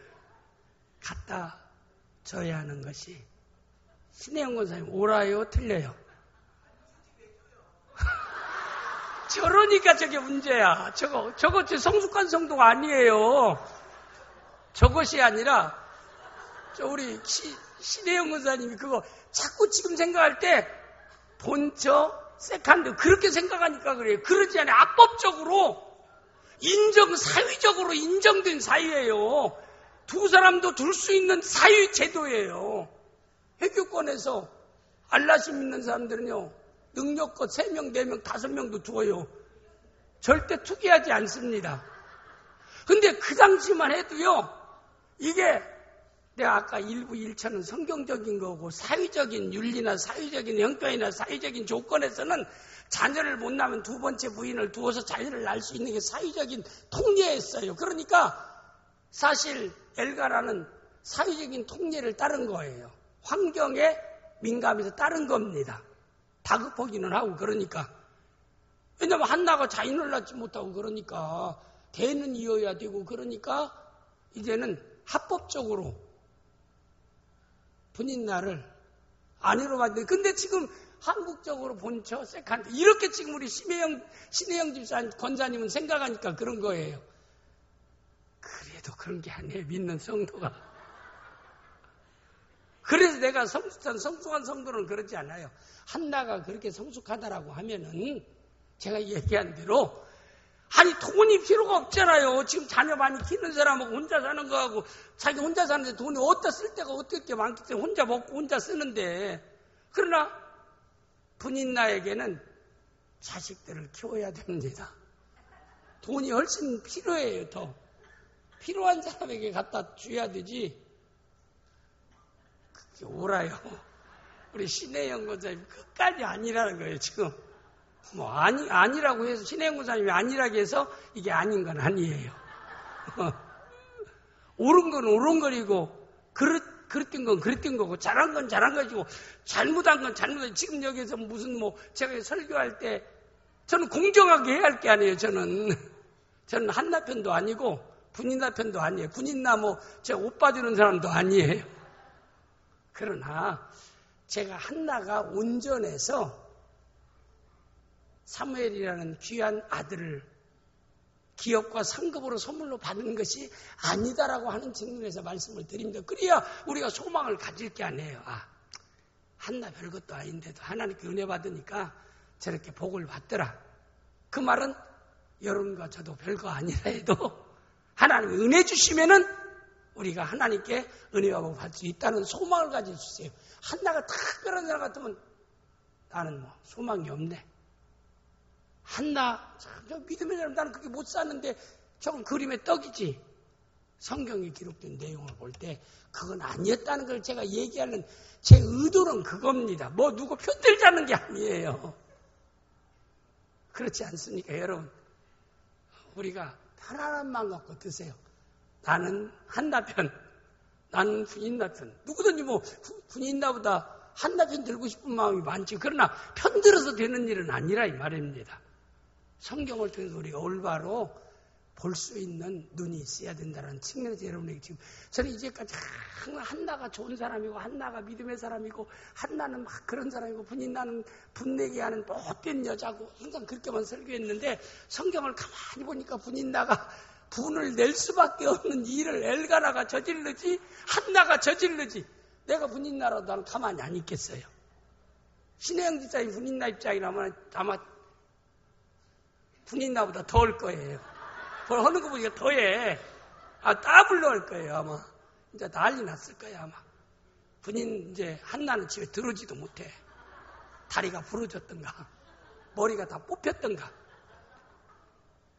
갖다 줘야 하는 것이 신혜영 권사님 옳아요 틀려요? 저러니까 저게 문제야. 저거 성숙한 성도가 아니에요. 저것이 아니라 우리 신혜영 권사님이 그거 자꾸 지금 생각할 때 본처, 세컨드 그렇게 생각하니까 그래요. 그러지 않아요. 악법적으로 사회적으로 인정된 사유예요. 두 사람도 둘 수 있는 사유 제도예요. 회교권에서 알라심 있는 사람들은요, 능력껏 3명, 4명, 5명도 두어요. 절대 투기하지 않습니다. 근데 그 당시만 해도요, 이게 내가 아까 일부 일처는 성경적인 거고 사회적인 윤리나 사회적인 형편이나 사회적인 조건에서는 자녀를 못 낳으면 두 번째 부인을 두어서 자녀를 낳을 수 있는 게 사회적인 통례였어요. 그러니까 사실 엘가나는 사회적인 통례를 따른 거예요. 환경에 민감해서 따른 겁니다. 다급하기는 하고 그러니까. 왜냐면 한나가 자인을 낳지 못하고 그러니까 대는 이어야 되고 그러니까 이제는 합법적으로 분인날을 아니로 만드는. 근데 지금 한국적으로 본처 세컨드 이렇게 지금 우리 신혜영 집사 권사님은 생각하니까 그런 거예요. 그래도 그런 게 아니에요. 믿는 성도가. 그래서 내가 성숙한 성도는 그러지 않아요. 한나가 그렇게 성숙하다라고 하면은 제가 얘기한 대로 아니 돈이 필요가 없잖아요. 지금 자녀 많이 키우는 사람하고 혼자 사는 거하고 자기 혼자 사는데 돈이 어디다 쓸 데가 어떻게 많기 때문에 혼자 먹고 혼자 쓰는데 그러나 분인나에게는 자식들을 키워야 됩니다. 돈이 훨씬 필요해요. 더 필요한 사람에게 갖다 줘야 되지. 그게 옳아요. 우리 신혜영 권사님 끝까지 아니라는 거예요. 지금 뭐 아니라고 해서 신혜영 권사님이 아니라고 해서 이게 아닌 건 아니에요. 옳은 건 옳은 거리고 그랬던 건 그랬던 거고 잘한 건 잘한 것이고 잘못한 건 잘못한. 지금 여기서 무슨 뭐 제가 설교할 때 저는 공정하게 해야 할 게 아니에요. 저는 한나 편도 아니고 분인나 편도 아니에요. 분인나 뭐 제가 오빠 주는 사람도 아니에요. 그러나 제가 한나가 온전해서 사무엘이라는 귀한 아들을 기업과 상급으로 선물로 받는 것이 아니다라고 하는 측면에서 말씀을 드립니다. 그래야 우리가 소망을 가질 게 아니에요. 한나 별것도 아닌데도 하나님께 은혜 받으니까 저렇게 복을 받더라. 그 말은 여러분과 저도 별거 아니라 해도 하나님이 은혜 주시면은 우리가 하나님께 은혜와 복을 받을 수 있다는 소망을 가져주세요. 한나가 특별한 사람 같으면 나는 뭐 소망이 없네. 한나, 참, 믿음의 사람 나는 그렇게 못 사는데 저건 그림의 떡이지. 성경에 기록된 내용을 볼 때 그건 아니었다는 걸 제가 얘기하는 제 의도는 그겁니다. 뭐 누구 편들자는 게 아니에요. 그렇지 않습니까, 여러분? 우리가 편안한 마음 갖고 드세요. 나는 한나 편, 나는 분인나 편. 누구든지 뭐 분인나보다 한나 편 들고 싶은 마음이 많지. 그러나 편 들어서 되는 일은 아니라 이 말입니다. 성경을 통해서 우리가 올바로 볼 수 있는 눈이 있어야 된다는 측면에서 여러분에게 지금 저는 이제까지 한나가 좋은 사람이고 한나가 믿음의 사람이고 한나는 막 그런 사람이고 분인나는 분내게 하는 못된 여자고 항상 그렇게만 설교했는데 성경을 가만히 보니까 분인나가 분을 낼 수밖에 없는 일을 엘가나가 저질르지 한나가 저질르지. 내가 분인나라도 나는 가만히 안 있겠어요. 신혜영 집사님 분인나 입장이라면 아마 분인나보다 더 할 거예요. 그걸 하는 거 보니까 더해. 따블로 할 거예요, 아마. 이제 난리 났을 거예요, 아마. 분인, 이제, 한나는 집에 들어오지도 못해. 다리가 부러졌던가, 머리가 다 뽑혔던가.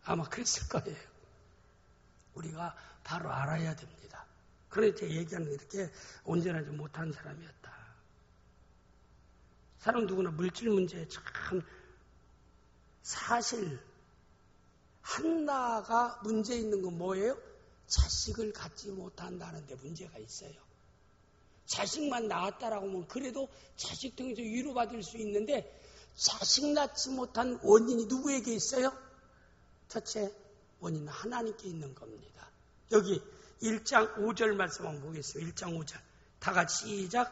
아마 그랬을 거예요. 우리가 바로 알아야 됩니다. 그래서 제가 얘기하는 게 이렇게 온전하지 못한 사람이었다. 사람 누구나 물질 문제에 참, 사실, 한나가 문제 있는 건 뭐예요? 자식을 갖지 못한다는 데 문제가 있어요. 자식만 낳았다라고 하면 그래도 자식 통해서 위로받을 수 있는데 자식 낳지 못한 원인이 누구에게 있어요? 첫째, 원인은 하나님께 있는 겁니다. 여기 1장 5절 말씀 한번 보겠습니다. 1장 5절. 다 같이 시작.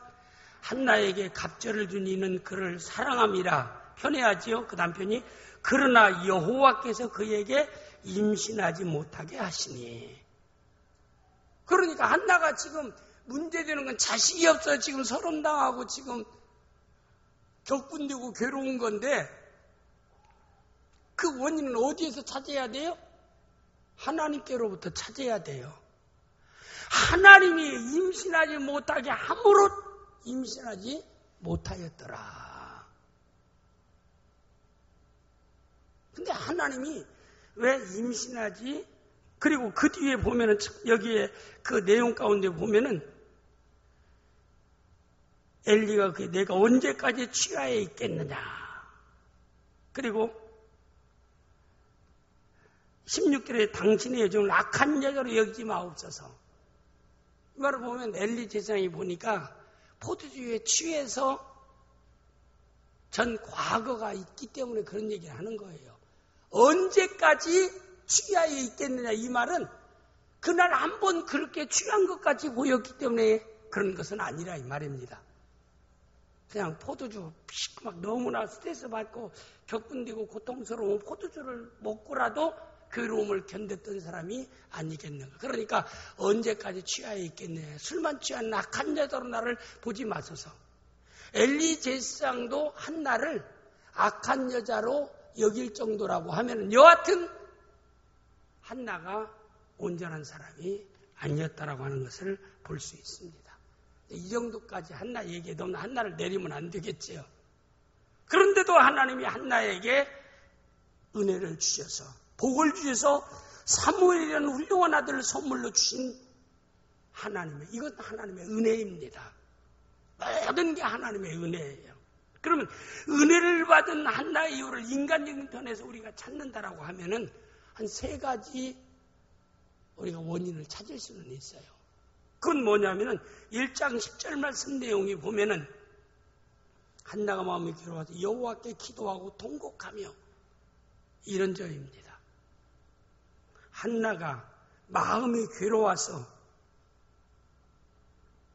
한나에게 갑절을 준 이는 그를 사랑함이라. 편해하지요. 그 다음 편이 그러나 여호와께서 그에게 임신하지 못하게 하시니. 그러니까 한나가 지금 문제되는 건 자식이 없어요. 지금 서름당하고 지금 격분되고 괴로운 건데 그 원인은 어디에서 찾아야 돼요? 하나님께로부터 찾아야 돼요. 하나님이 임신하지 못하게 함으로 임신하지 못하였더라. 근데 하나님이 왜 임신하지? 그리고 그 뒤에 보면은 여기에 그 내용 가운데 보면은 엘리가 내가 언제까지 취하에 있겠느냐. 그리고 16절에 당신의 여종을 악한 여자로 여기지 마옵소서. 이 말을 보면 엘리 제사장이 보니까 포도주에 취해서 전 과거가 있기 때문에 그런 얘기를 하는 거예요. 언제까지 취하에 있겠느냐. 이 말은 그날 한번 그렇게 취한 것까지 보였기 때문에 그런 것은 아니라 이 말입니다. 그냥 포도주 막 너무나 스트레스 받고 격분되고 고통스러운 포도주를 먹고라도 괴로움을 견뎠던 사람이 아니겠는가. 그러니까 언제까지 취하에 있겠느냐. 술만 취한 악한 여자로 나를 보지 마소서. 엘리 제사장도 한나를 악한 여자로 여길 정도라고 하면 여하튼 한나가 온전한 사람이 아니었다라고 하는 것을 볼 수 있습니다. 이 정도까지 한나 얘기에 너무 한나를 내리면 안 되겠지요. 그런데도 하나님이 한나에게 은혜를 주셔서 복을 주셔서 사무엘이라는 훌륭한 아들을 선물로 주신 하나님의, 이건 하나님의 은혜입니다. 모든 게 하나님의 은혜예요. 그러면 은혜를 받은 한나의 이유를 인간적인 편에서 우리가 찾는다라고 하면은 한 3가지 우리가 원인을 찾을 수는 있어요. 그건 뭐냐면은 1장 10절 말씀 내용이 보면은 한나가 마음이 괴로워서 여호와께 기도하고 통곡하며 이런 절입니다. 한나가 마음이 괴로워서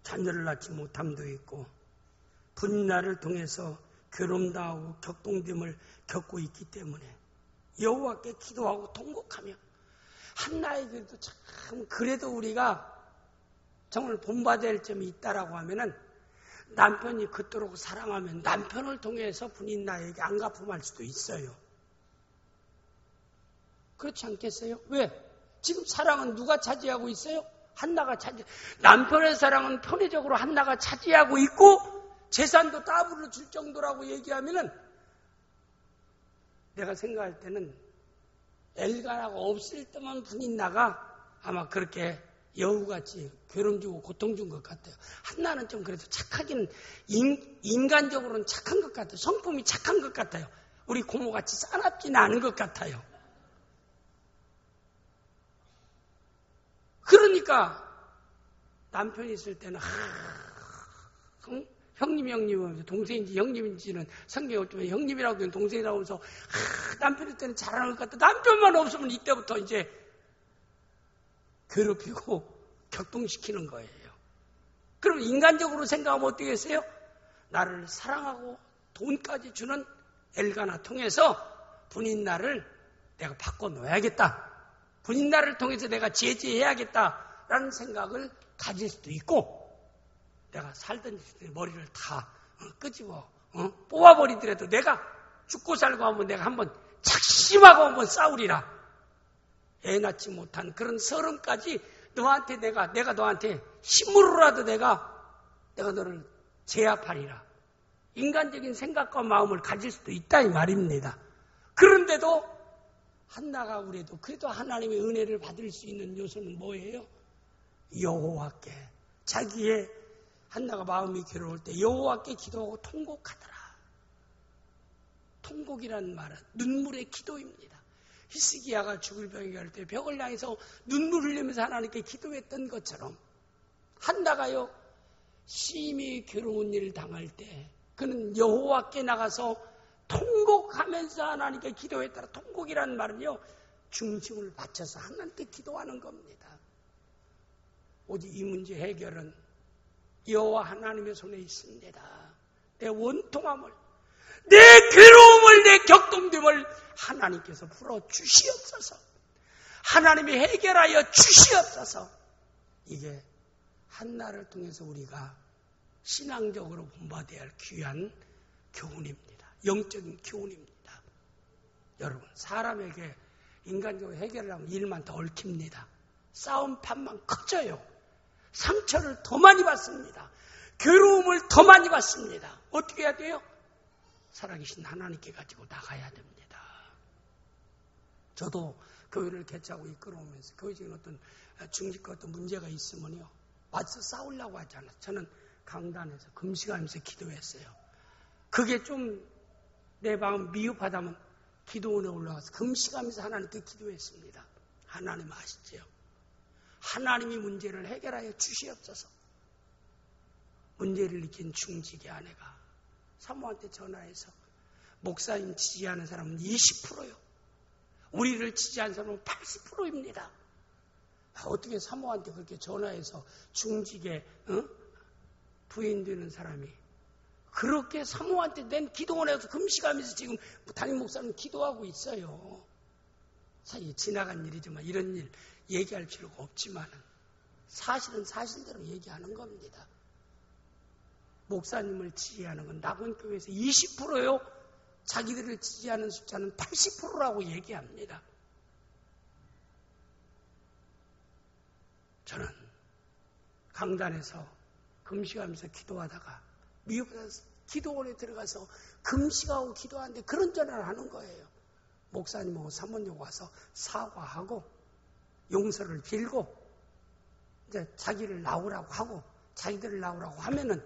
자녀를 낳지 못함도 있고 분나를 통해서 괴로움당하고 격동됨을 겪고 있기 때문에 여호와께 기도하고 통곡하며 한나에게도 참 그래도 우리가 정말 본받아야 할 점이 있다라고 하면은 남편이 그토록 사랑하면 남편을 통해서 분인 나에게 안 갚음할 수도 있어요. 그렇지 않겠어요? 왜? 지금 사랑은 누가 차지하고 있어요? 한나가 남편의 사랑은 편의적으로 한나가 차지하고 있고 재산도 따블로 줄 정도라고 얘기하면은 내가 생각할 때는 엘가나가 없을 때만 분인나가 아마 그렇게 여우같이 괴로움 주고 고통 준 것 같아요. 한나는 좀 그래도 착하기는 인간적으로는 착한 것 같아요. 성품이 착한 것 같아요. 우리 고모같이 싸납지는 않은 것 같아요. 그러니까 남편이 있을 때는 형님 동생인지 형님인지는 성경을 좀 형님이라고 하면 동생이라고 해서 남편 있을 때는 잘하는 것 같아. 남편만 없으면 이때부터 이제 괴롭히고 격동시키는 거예요. 그럼 인간적으로 생각하면 어떻게 했어요? 나를 사랑하고 돈까지 주는 엘가나 통해서 분인나를 내가 바꿔놓아야겠다. 분인나를 통해서 내가 제지해야겠다라는 생각을 가질 수도 있고 내가 살던 머리를 다 끄집어 뽑아버리더라도 내가 죽고 살고 하면 내가 한번 작심하고 한번 싸우리라. 애 낳지 못한 그런 서름까지 너한테 내가 너한테 힘으로라도 내가 너를 제압하리라. 인간적인 생각과 마음을 가질 수도 있다 이 말입니다. 그런데도 한나가 그래도 하나님의 은혜를 받을 수 있는 요소는 뭐예요? 여호와께 자기의 한나가 마음이 괴로울 때 여호와께 기도하고 통곡하더라. 통곡이라는 말은 눈물의 기도입니다. 히스기야가 죽을 병이 갈 때 벽을 향해서 눈물 흘리면서 하나님께 기도했던 것처럼 한나가요 심히 괴로운 일을 당할 때 그는 여호와께 나가서 통곡하면서 하나님께 기도했다라. 통곡이라는 말은요 중심을 바쳐서 하나님께 기도하는 겁니다. 오직 이 문제 해결은 여호와 하나님의 손에 있습니다. 내 원통함을, 내 괴로움을, 내 격동됨을 하나님께서 풀어주시옵소서. 하나님이 해결하여 주시옵소서. 이게 한나를 통해서 우리가 신앙적으로 본받아야 할 귀한 교훈입니다. 영적인 교훈입니다. 여러분, 사람에게 인간적으로 해결을 하면 일만 더 얽힙니다. 싸움판만 커져요. 상처를 더 많이 받습니다. 괴로움을 더 많이 받습니다. 어떻게 해야 돼요? 살아계신 하나님께 가지고 나가야 됩니다. 저도 교회를 개최하고 이끌어오면서 교회적인 어떤 중직과 어떤 문제가 있으면요 맞서 싸우려고 하지 않아요. 저는 강단에서 금식하면서 기도했어요. 그게 좀 내 마음 미흡하다면 기도원에 올라가서 금식하면서 하나님께 기도했습니다. 하나님 아시죠? 하나님이 문제를 해결하여 주시옵소서. 문제를 느낀 중직의 아내가 사모한테 전화해서 목사님 지지하는 사람은 20%요. 우리를 지지하는 사람은 80%입니다. 어떻게 사모한테 그렇게 전화해서 중직의 부인 되는 사람이 그렇게 사모한테 낸 기도원에서 금식하면서 지금 담임 목사는 기도하고 있어요. 사실 지나간 일이지만 이런 일 얘기할 필요가 없지만 사실은 사실대로 얘기하는 겁니다. 목사님을 지지하는 건 낙원교회에서 20%요. 자기들을 지지하는 숫자는 80%라고 얘기합니다. 저는 강단에서 금식하면서 기도하다가 미국에서 기도원에 들어가서 금식하고 기도하는데 그런 전화를 하는 거예요. 목사님하고 사모님 와서 사과하고 용서를 빌고 이제 자기를 나오라고 하고 자기들을 나오라고 하면은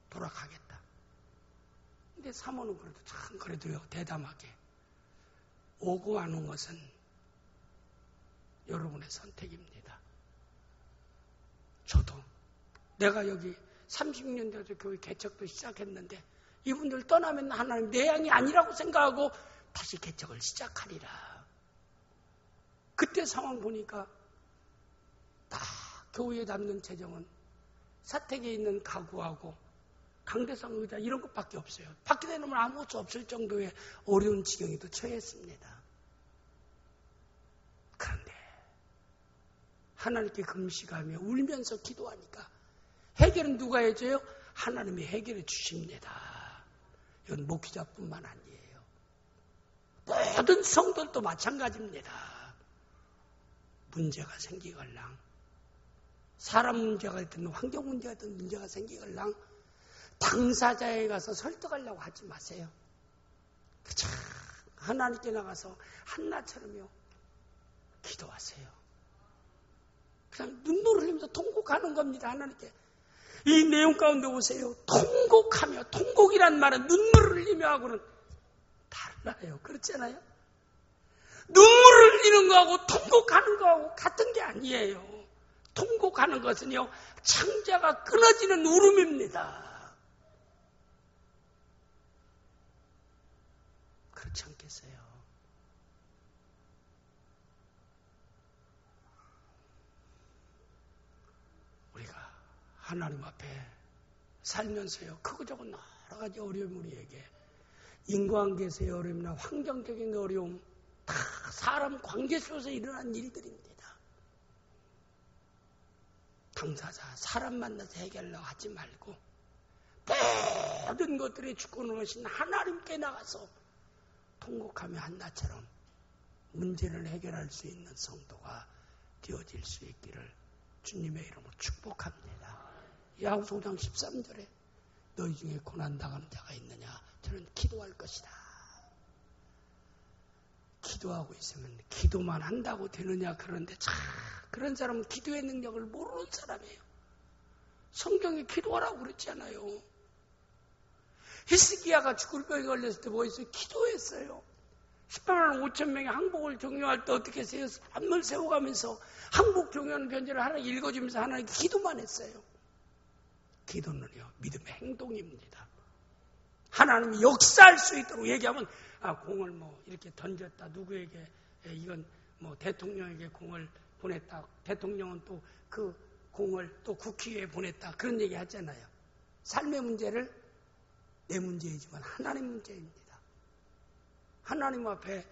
돌아가겠다. 근데 사모는 그래도 참 그래도요 대담하게 오고 안 온 것은 여러분의 선택입니다. 저도 내가 여기 30년 돼서 교회 개척도 시작했는데 이분들 떠나면 하나님 내 양이 아니라고 생각하고 다시 개척을 시작하리라. 그때 상황 보니까 다 교회에 남는 재정은 사택에 있는 가구하고 강대상 의자 이런 것밖에 없어요. 밖에 내놓으면 아무것도 없을 정도의 어려운 지경에도 처했습니다. 그런데 하나님께 금식하며 울면서 기도하니까 해결은 누가 해줘요? 하나님이 해결해 주십니다. 이건 목회자뿐만 아니에요. 모든 성도도 마찬가지입니다. 문제가 생기걸랑 사람 문제가 있든 환경 문제가 있든 문제가 생기걸랑 당사자에 가서 설득하려고 하지 마세요. 그저 하나님께 나가서 한나처럼요 기도하세요. 그냥 눈물을 흘리면서 통곡하는 겁니다. 하나님께. 이 내용 가운데 보세요. 통곡하며, 통곡이란 말은 눈물을 흘리며 하고는 달라요. 그렇잖아요? 눈물을 흘리는 거하고 통곡하는 거하고 같은 게 아니에요. 통곡하는 것은요 창자가 끊어지는 울음입니다. 그렇지 않겠어요? 우리가 하나님 앞에 살면서요 크고 작은 여러 가지 어려움 우리에게 인과관계에서의 어려움이나 환경적인 어려움 다 사람 관계 속에서 일어난 일들입니다. 당사자 사람 만나서 해결하려고 하지 말고 모든 것들의 주권을 하신 하나님께 나가서 통곡하며 한나처럼 문제를 해결할 수 있는 성도가 되어질 수 있기를 주님의 이름으로 축복합니다. 야고보서 5장 13절에 너희 중에 고난당하는 자가 있느냐? 저는 기도할 것이다. 기도하고 있으면 기도만 한다고 되느냐 그런데 참 그런 사람은 기도의 능력을 모르는 사람이에요. 성경에 기도하라고 그랬잖아요. 히스기야가 죽을 병에 걸렸을 때 뭐 했어요? 기도했어요. 18만 5천 명의 항복을 종료할 때 어떻게 했어요? 밤을 세워가면서 항복 종료하는 편지를 하나 읽어주면서 하나님께 기도만 했어요. 기도는요 믿음의 행동입니다. 하나님이 역사할 수 있도록 얘기하면 공을 뭐 이렇게 던졌다 누구에게 이건 뭐 대통령에게 공을 보냈다 대통령은 또 그 공을 또 국회에 보냈다 그런 얘기 하잖아요. 삶의 문제를 내 문제이지만 하나님 문제입니다. 하나님 앞에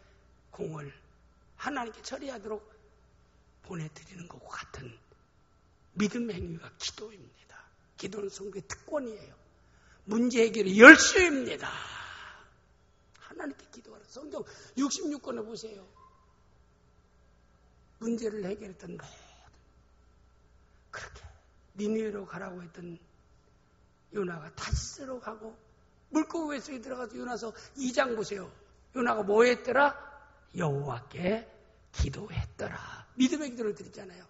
공을 하나님께 처리하도록 보내드리는 것과 같은 믿음의 행위가 기도입니다. 기도는 성도의 특권이에요. 문제 해결의 열쇠입니다. 하나님께 기도하라. 성경 66권에 보세요. 문제를 해결했던 모든 그렇게 니느웨로 가라고 했던 요나가 다시스로 가고 물고기 뱃속에 들어가서 요나서 2장 보세요. 요나가 뭐 했더라? 여호와께 기도했더라. 믿음의 기도를 드리잖아요.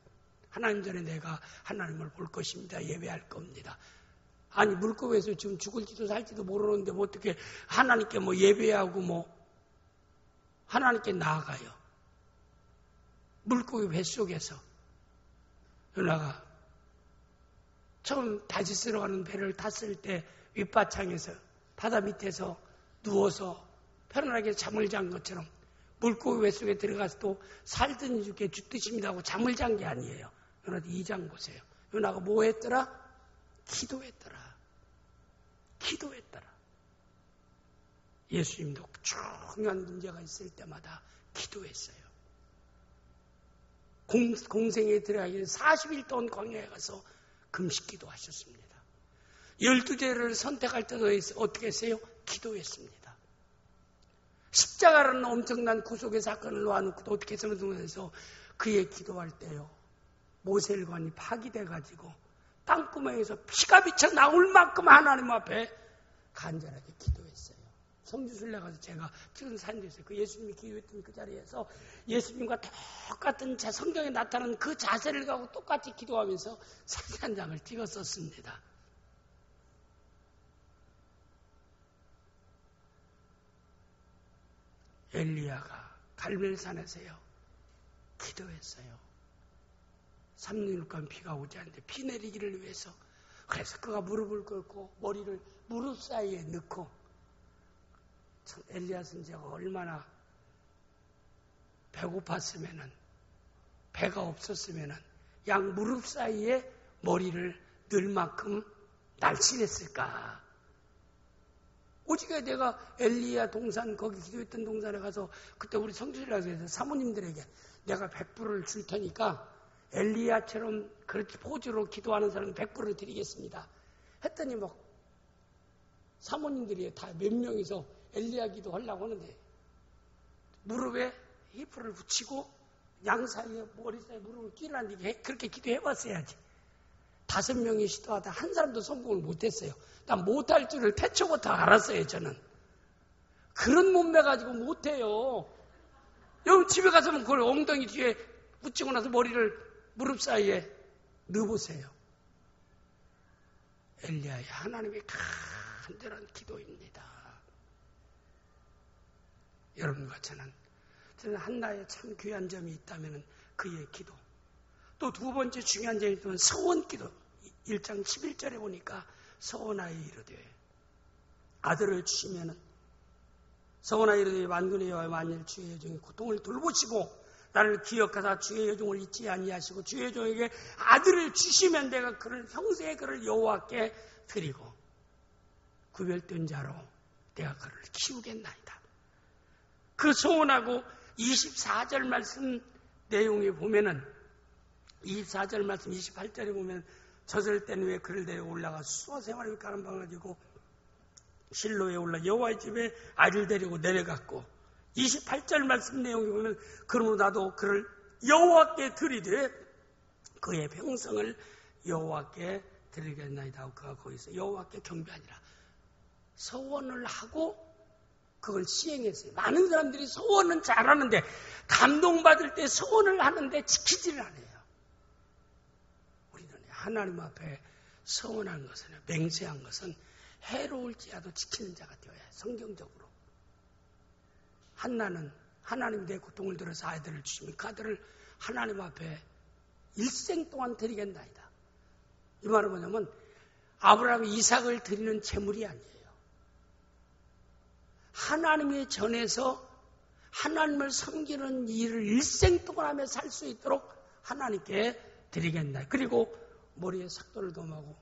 하나님 전에 내가 하나님을 볼 것입니다. 예배할 겁니다. 아니 물고기에서 지금 죽을지도 살지도 모르는데 뭐 어떻게 하나님께 뭐 예배하고 뭐 하나님께 나아가요. 물고기 뱃속에서 누나가 처음 다시스러 가는 배를 탔을 때 윗바창에서 바다 밑에서 누워서 편안하게 잠을 잔 것처럼 물고기 뱃속에 들어가서 또 살든지 죽게 죽듯입니다 하고 잠을 잔 게 아니에요. 누나도 2장 보세요. 누나가 뭐 했더라? 기도했더라. 기도했더라. 예수님도 중요한 문제가 있을 때마다 기도했어요. 공생에 들어가기 40일 동안 광야에 가서 금식기도 하셨습니다. 12제를 선택할 때도 어떻게 했어요? 기도했습니다. 십자가라는 엄청난 구속의 사건을 놓아놓고도 어떻게 생각해서 그의 기도할 때요. 모세일관이 파기돼가지고 땅구멍에서 피가 비쳐 나올 만큼 하나님 앞에 간절하게 기도했어요. 성지순례 가서 제가 찍은 사진도 있어요. 그 예수님이 기도했던 그 자리에서 예수님과 똑같은 성경에 나타나는 그 자세를 가고 똑같이 기도하면서 사진 한 장을 찍었었습니다. 엘리야가 갈멜산에서요 기도했어요. 3년간 비가 오지 않는데 비 내리기를 위해서. 그래서 그가 무릎을 꿇고 머리를 무릎 사이에 넣고, 참 엘리야 선지자가 얼마나 배고팠으면은, 배가 없었으면은 양 무릎 사이에 머리를 넣을 만큼 날씬했을까. 오직에 내가 엘리야 동산, 거기 기도했던 동산에 가서 그때 우리 성주시라고 해서 사모님들에게 내가 100불을 줄 테니까 엘리야처럼 그렇게 포즈로 기도하는 사람은 100불을 드리겠습니다. 했더니 막 사모님들이 다 몇 명이서 엘리야 기도하려고 하는데 무릎에 히프를 붙이고 양 사이에 머리 사이에 무릎을 끼라는데 그렇게 기도해봤어야지. 5명이 시도하다 한 사람도 성공을 못했어요. 난 못할 줄을 태초부터 알았어요. 저는 그런 몸매 가지고 못해요. 여러분 집에 가서는 그걸 엉덩이 뒤에 붙이고 나서 머리를 무릎 사이에 넣어보세요. 엘리야의 하나님의 간절한 기도입니다. 여러분과 저는 한나의 참 귀한 점이 있다면 그의 기도. 또 두 번째 중요한 점이 있다면 서원 기도. 1장 11절에 보니까 서원하여 이르되 아들을 주시면은 서원하여 이르되 만군의 여호와 만일 주의 여종의 고통을 돌보시고 나를 기억하사 주의 여종을 잊지 아니하시고 주의 여종에게 아들을 주시면 내가 그를 평생에 그를 여호와께 드리고 구별된 자로 내가 그를 키우겠나이다. 그 소원하고 24절 말씀 내용에 보면은 24절 말씀 28절에 보면 젖을 땐 후에 그를 데리고 올라가 수아 생활을 가람방가지고 실로에 올라 여호와의 집에 아이를 데리고 내려갔고 28절 말씀 내용에 보면 그러므로 나도 그를 여호와께 드리되 그의 평생을 여호와께 드리겠나이다 하고 그가 거기서 여호와께 경배하니라. 서원을 하고 그걸 시행했어요. 많은 사람들이 서원은 잘하는데 감동받을 때 서원을 하는데 지키지를 않아요. 우리는 하나님 앞에 서원한 것은 맹세한 것은 해로울지라도 지키는 자가 되어야 해요. 성경적으로. 한나는 하나님이 내 고통을 들어서 아이들을 주시면 그 아들을 하나님 앞에 일생 동안 드리겠나이다. 이 말은 뭐냐면 아브라함이 이삭을 드리는 제물이 아니에요. 하나님의 전에서 하나님을 섬기는 일을 일생 동안 하며 살 수 있도록 하나님께 드리겠나이다. 그리고 머리에 삭도를 dom하고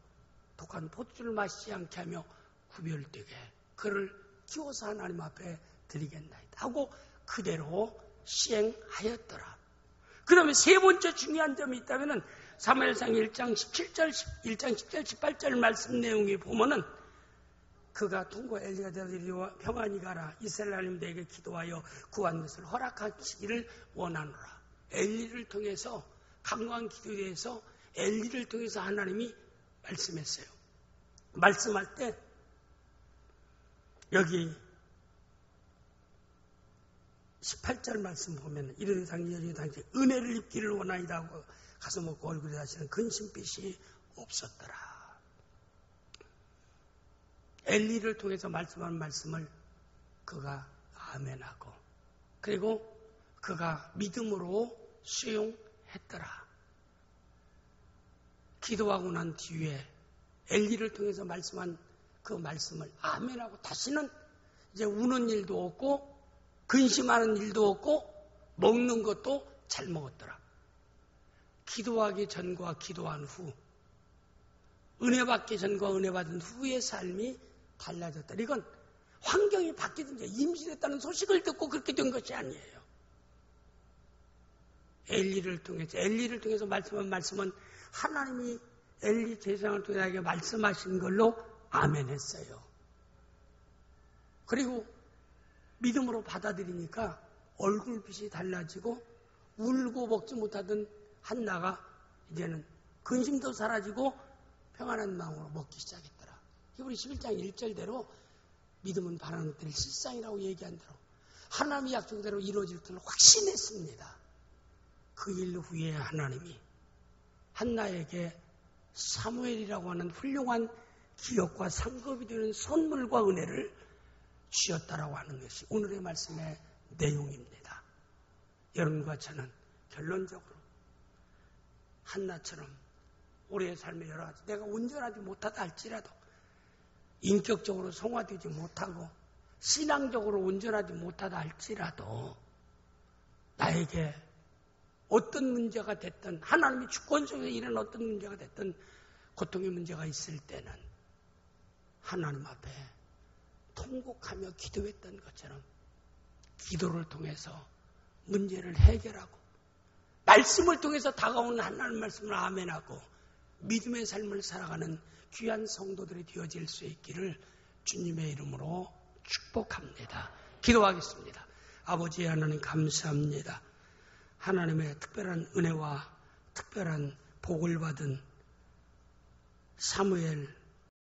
독한 포도주를 마시지 않게 하며 구별되게 그를 키워서 하나님 앞에 드리겠나이다 하고 그대로 시행하였더라. 그 다음에 세 번째 중요한 점이 있다면 사무엘상 1장 17절, 18절 말씀 내용에 보면은 그가 통고 엘리가 데리고 평안히 가라. 이스라엘 하나님 내게 기도하여 구한 것을 허락하시기를 원하노라. 엘리를 통해서 강구한 기도에서 엘리를 통해서 하나님이 말씀했어요. 말씀할 때 여기 18절 말씀 보면 이런 당시 은혜를 입기를 원하이다 하고 가서 먹고 얼굴에 다시는 근심빛이 없었더라. 엘리를 통해서 말씀한 말씀을 그가 아멘하고 그리고 그가 믿음으로 수용했더라. 기도하고 난 뒤에 엘리를 통해서 말씀한 그 말씀을 아멘하고 다시는 이제 우는 일도 없고 근심하는 일도 없고 먹는 것도 잘 먹었더라. 기도하기 전과 기도한 후, 은혜 받기 전과 은혜 받은 후의 삶이 달라졌다. 이건 환경이 바뀌든지 임신했다는 소식을 듣고 그렇게 된 것이 아니에요. 엘리를 통해서 말씀한 말씀은 하나님이 엘리 제사장을 통해 나에게 말씀하신 걸로 아멘했어요. 그리고 믿음으로 받아들이니까 얼굴빛이 달라지고 울고 먹지 못하던 한나가 이제는 근심도 사라지고 평안한 마음으로 먹기 시작했더라. 히브리 11장 1절대로 믿음은 바라는 것들의 실상이라고 얘기한 대로 하나님의 약속대로 이루어질 것을 확신했습니다. 그 일 후에 하나님이 한나에게 사무엘이라고 하는 훌륭한 기업과 상급이 되는 선물과 은혜를 주셨다라고 하는 것이 오늘의 말씀의 내용입니다. 여러분과 저는 결론적으로 한나처럼 우리의 삶의 여러 가지 내가 온전하지 못하다 할지라도 인격적으로 성화되지 못하고 신앙적으로 온전하지 못하다 할지라도 나에게 어떤 문제가 됐든 하나님의 주권 속에서 이런 어떤 문제가 됐든 고통의 문제가 있을 때는 하나님 앞에 통곡하며 기도했던 것처럼 기도를 통해서 문제를 해결하고 말씀을 통해서 다가오는 하나님 말씀을 아멘하고 믿음의 삶을 살아가는 귀한 성도들이 되어질 수 있기를 주님의 이름으로 축복합니다. 기도하겠습니다. 아버지 하나님 감사합니다. 하나님의 특별한 은혜와 특별한 복을 받은 사무엘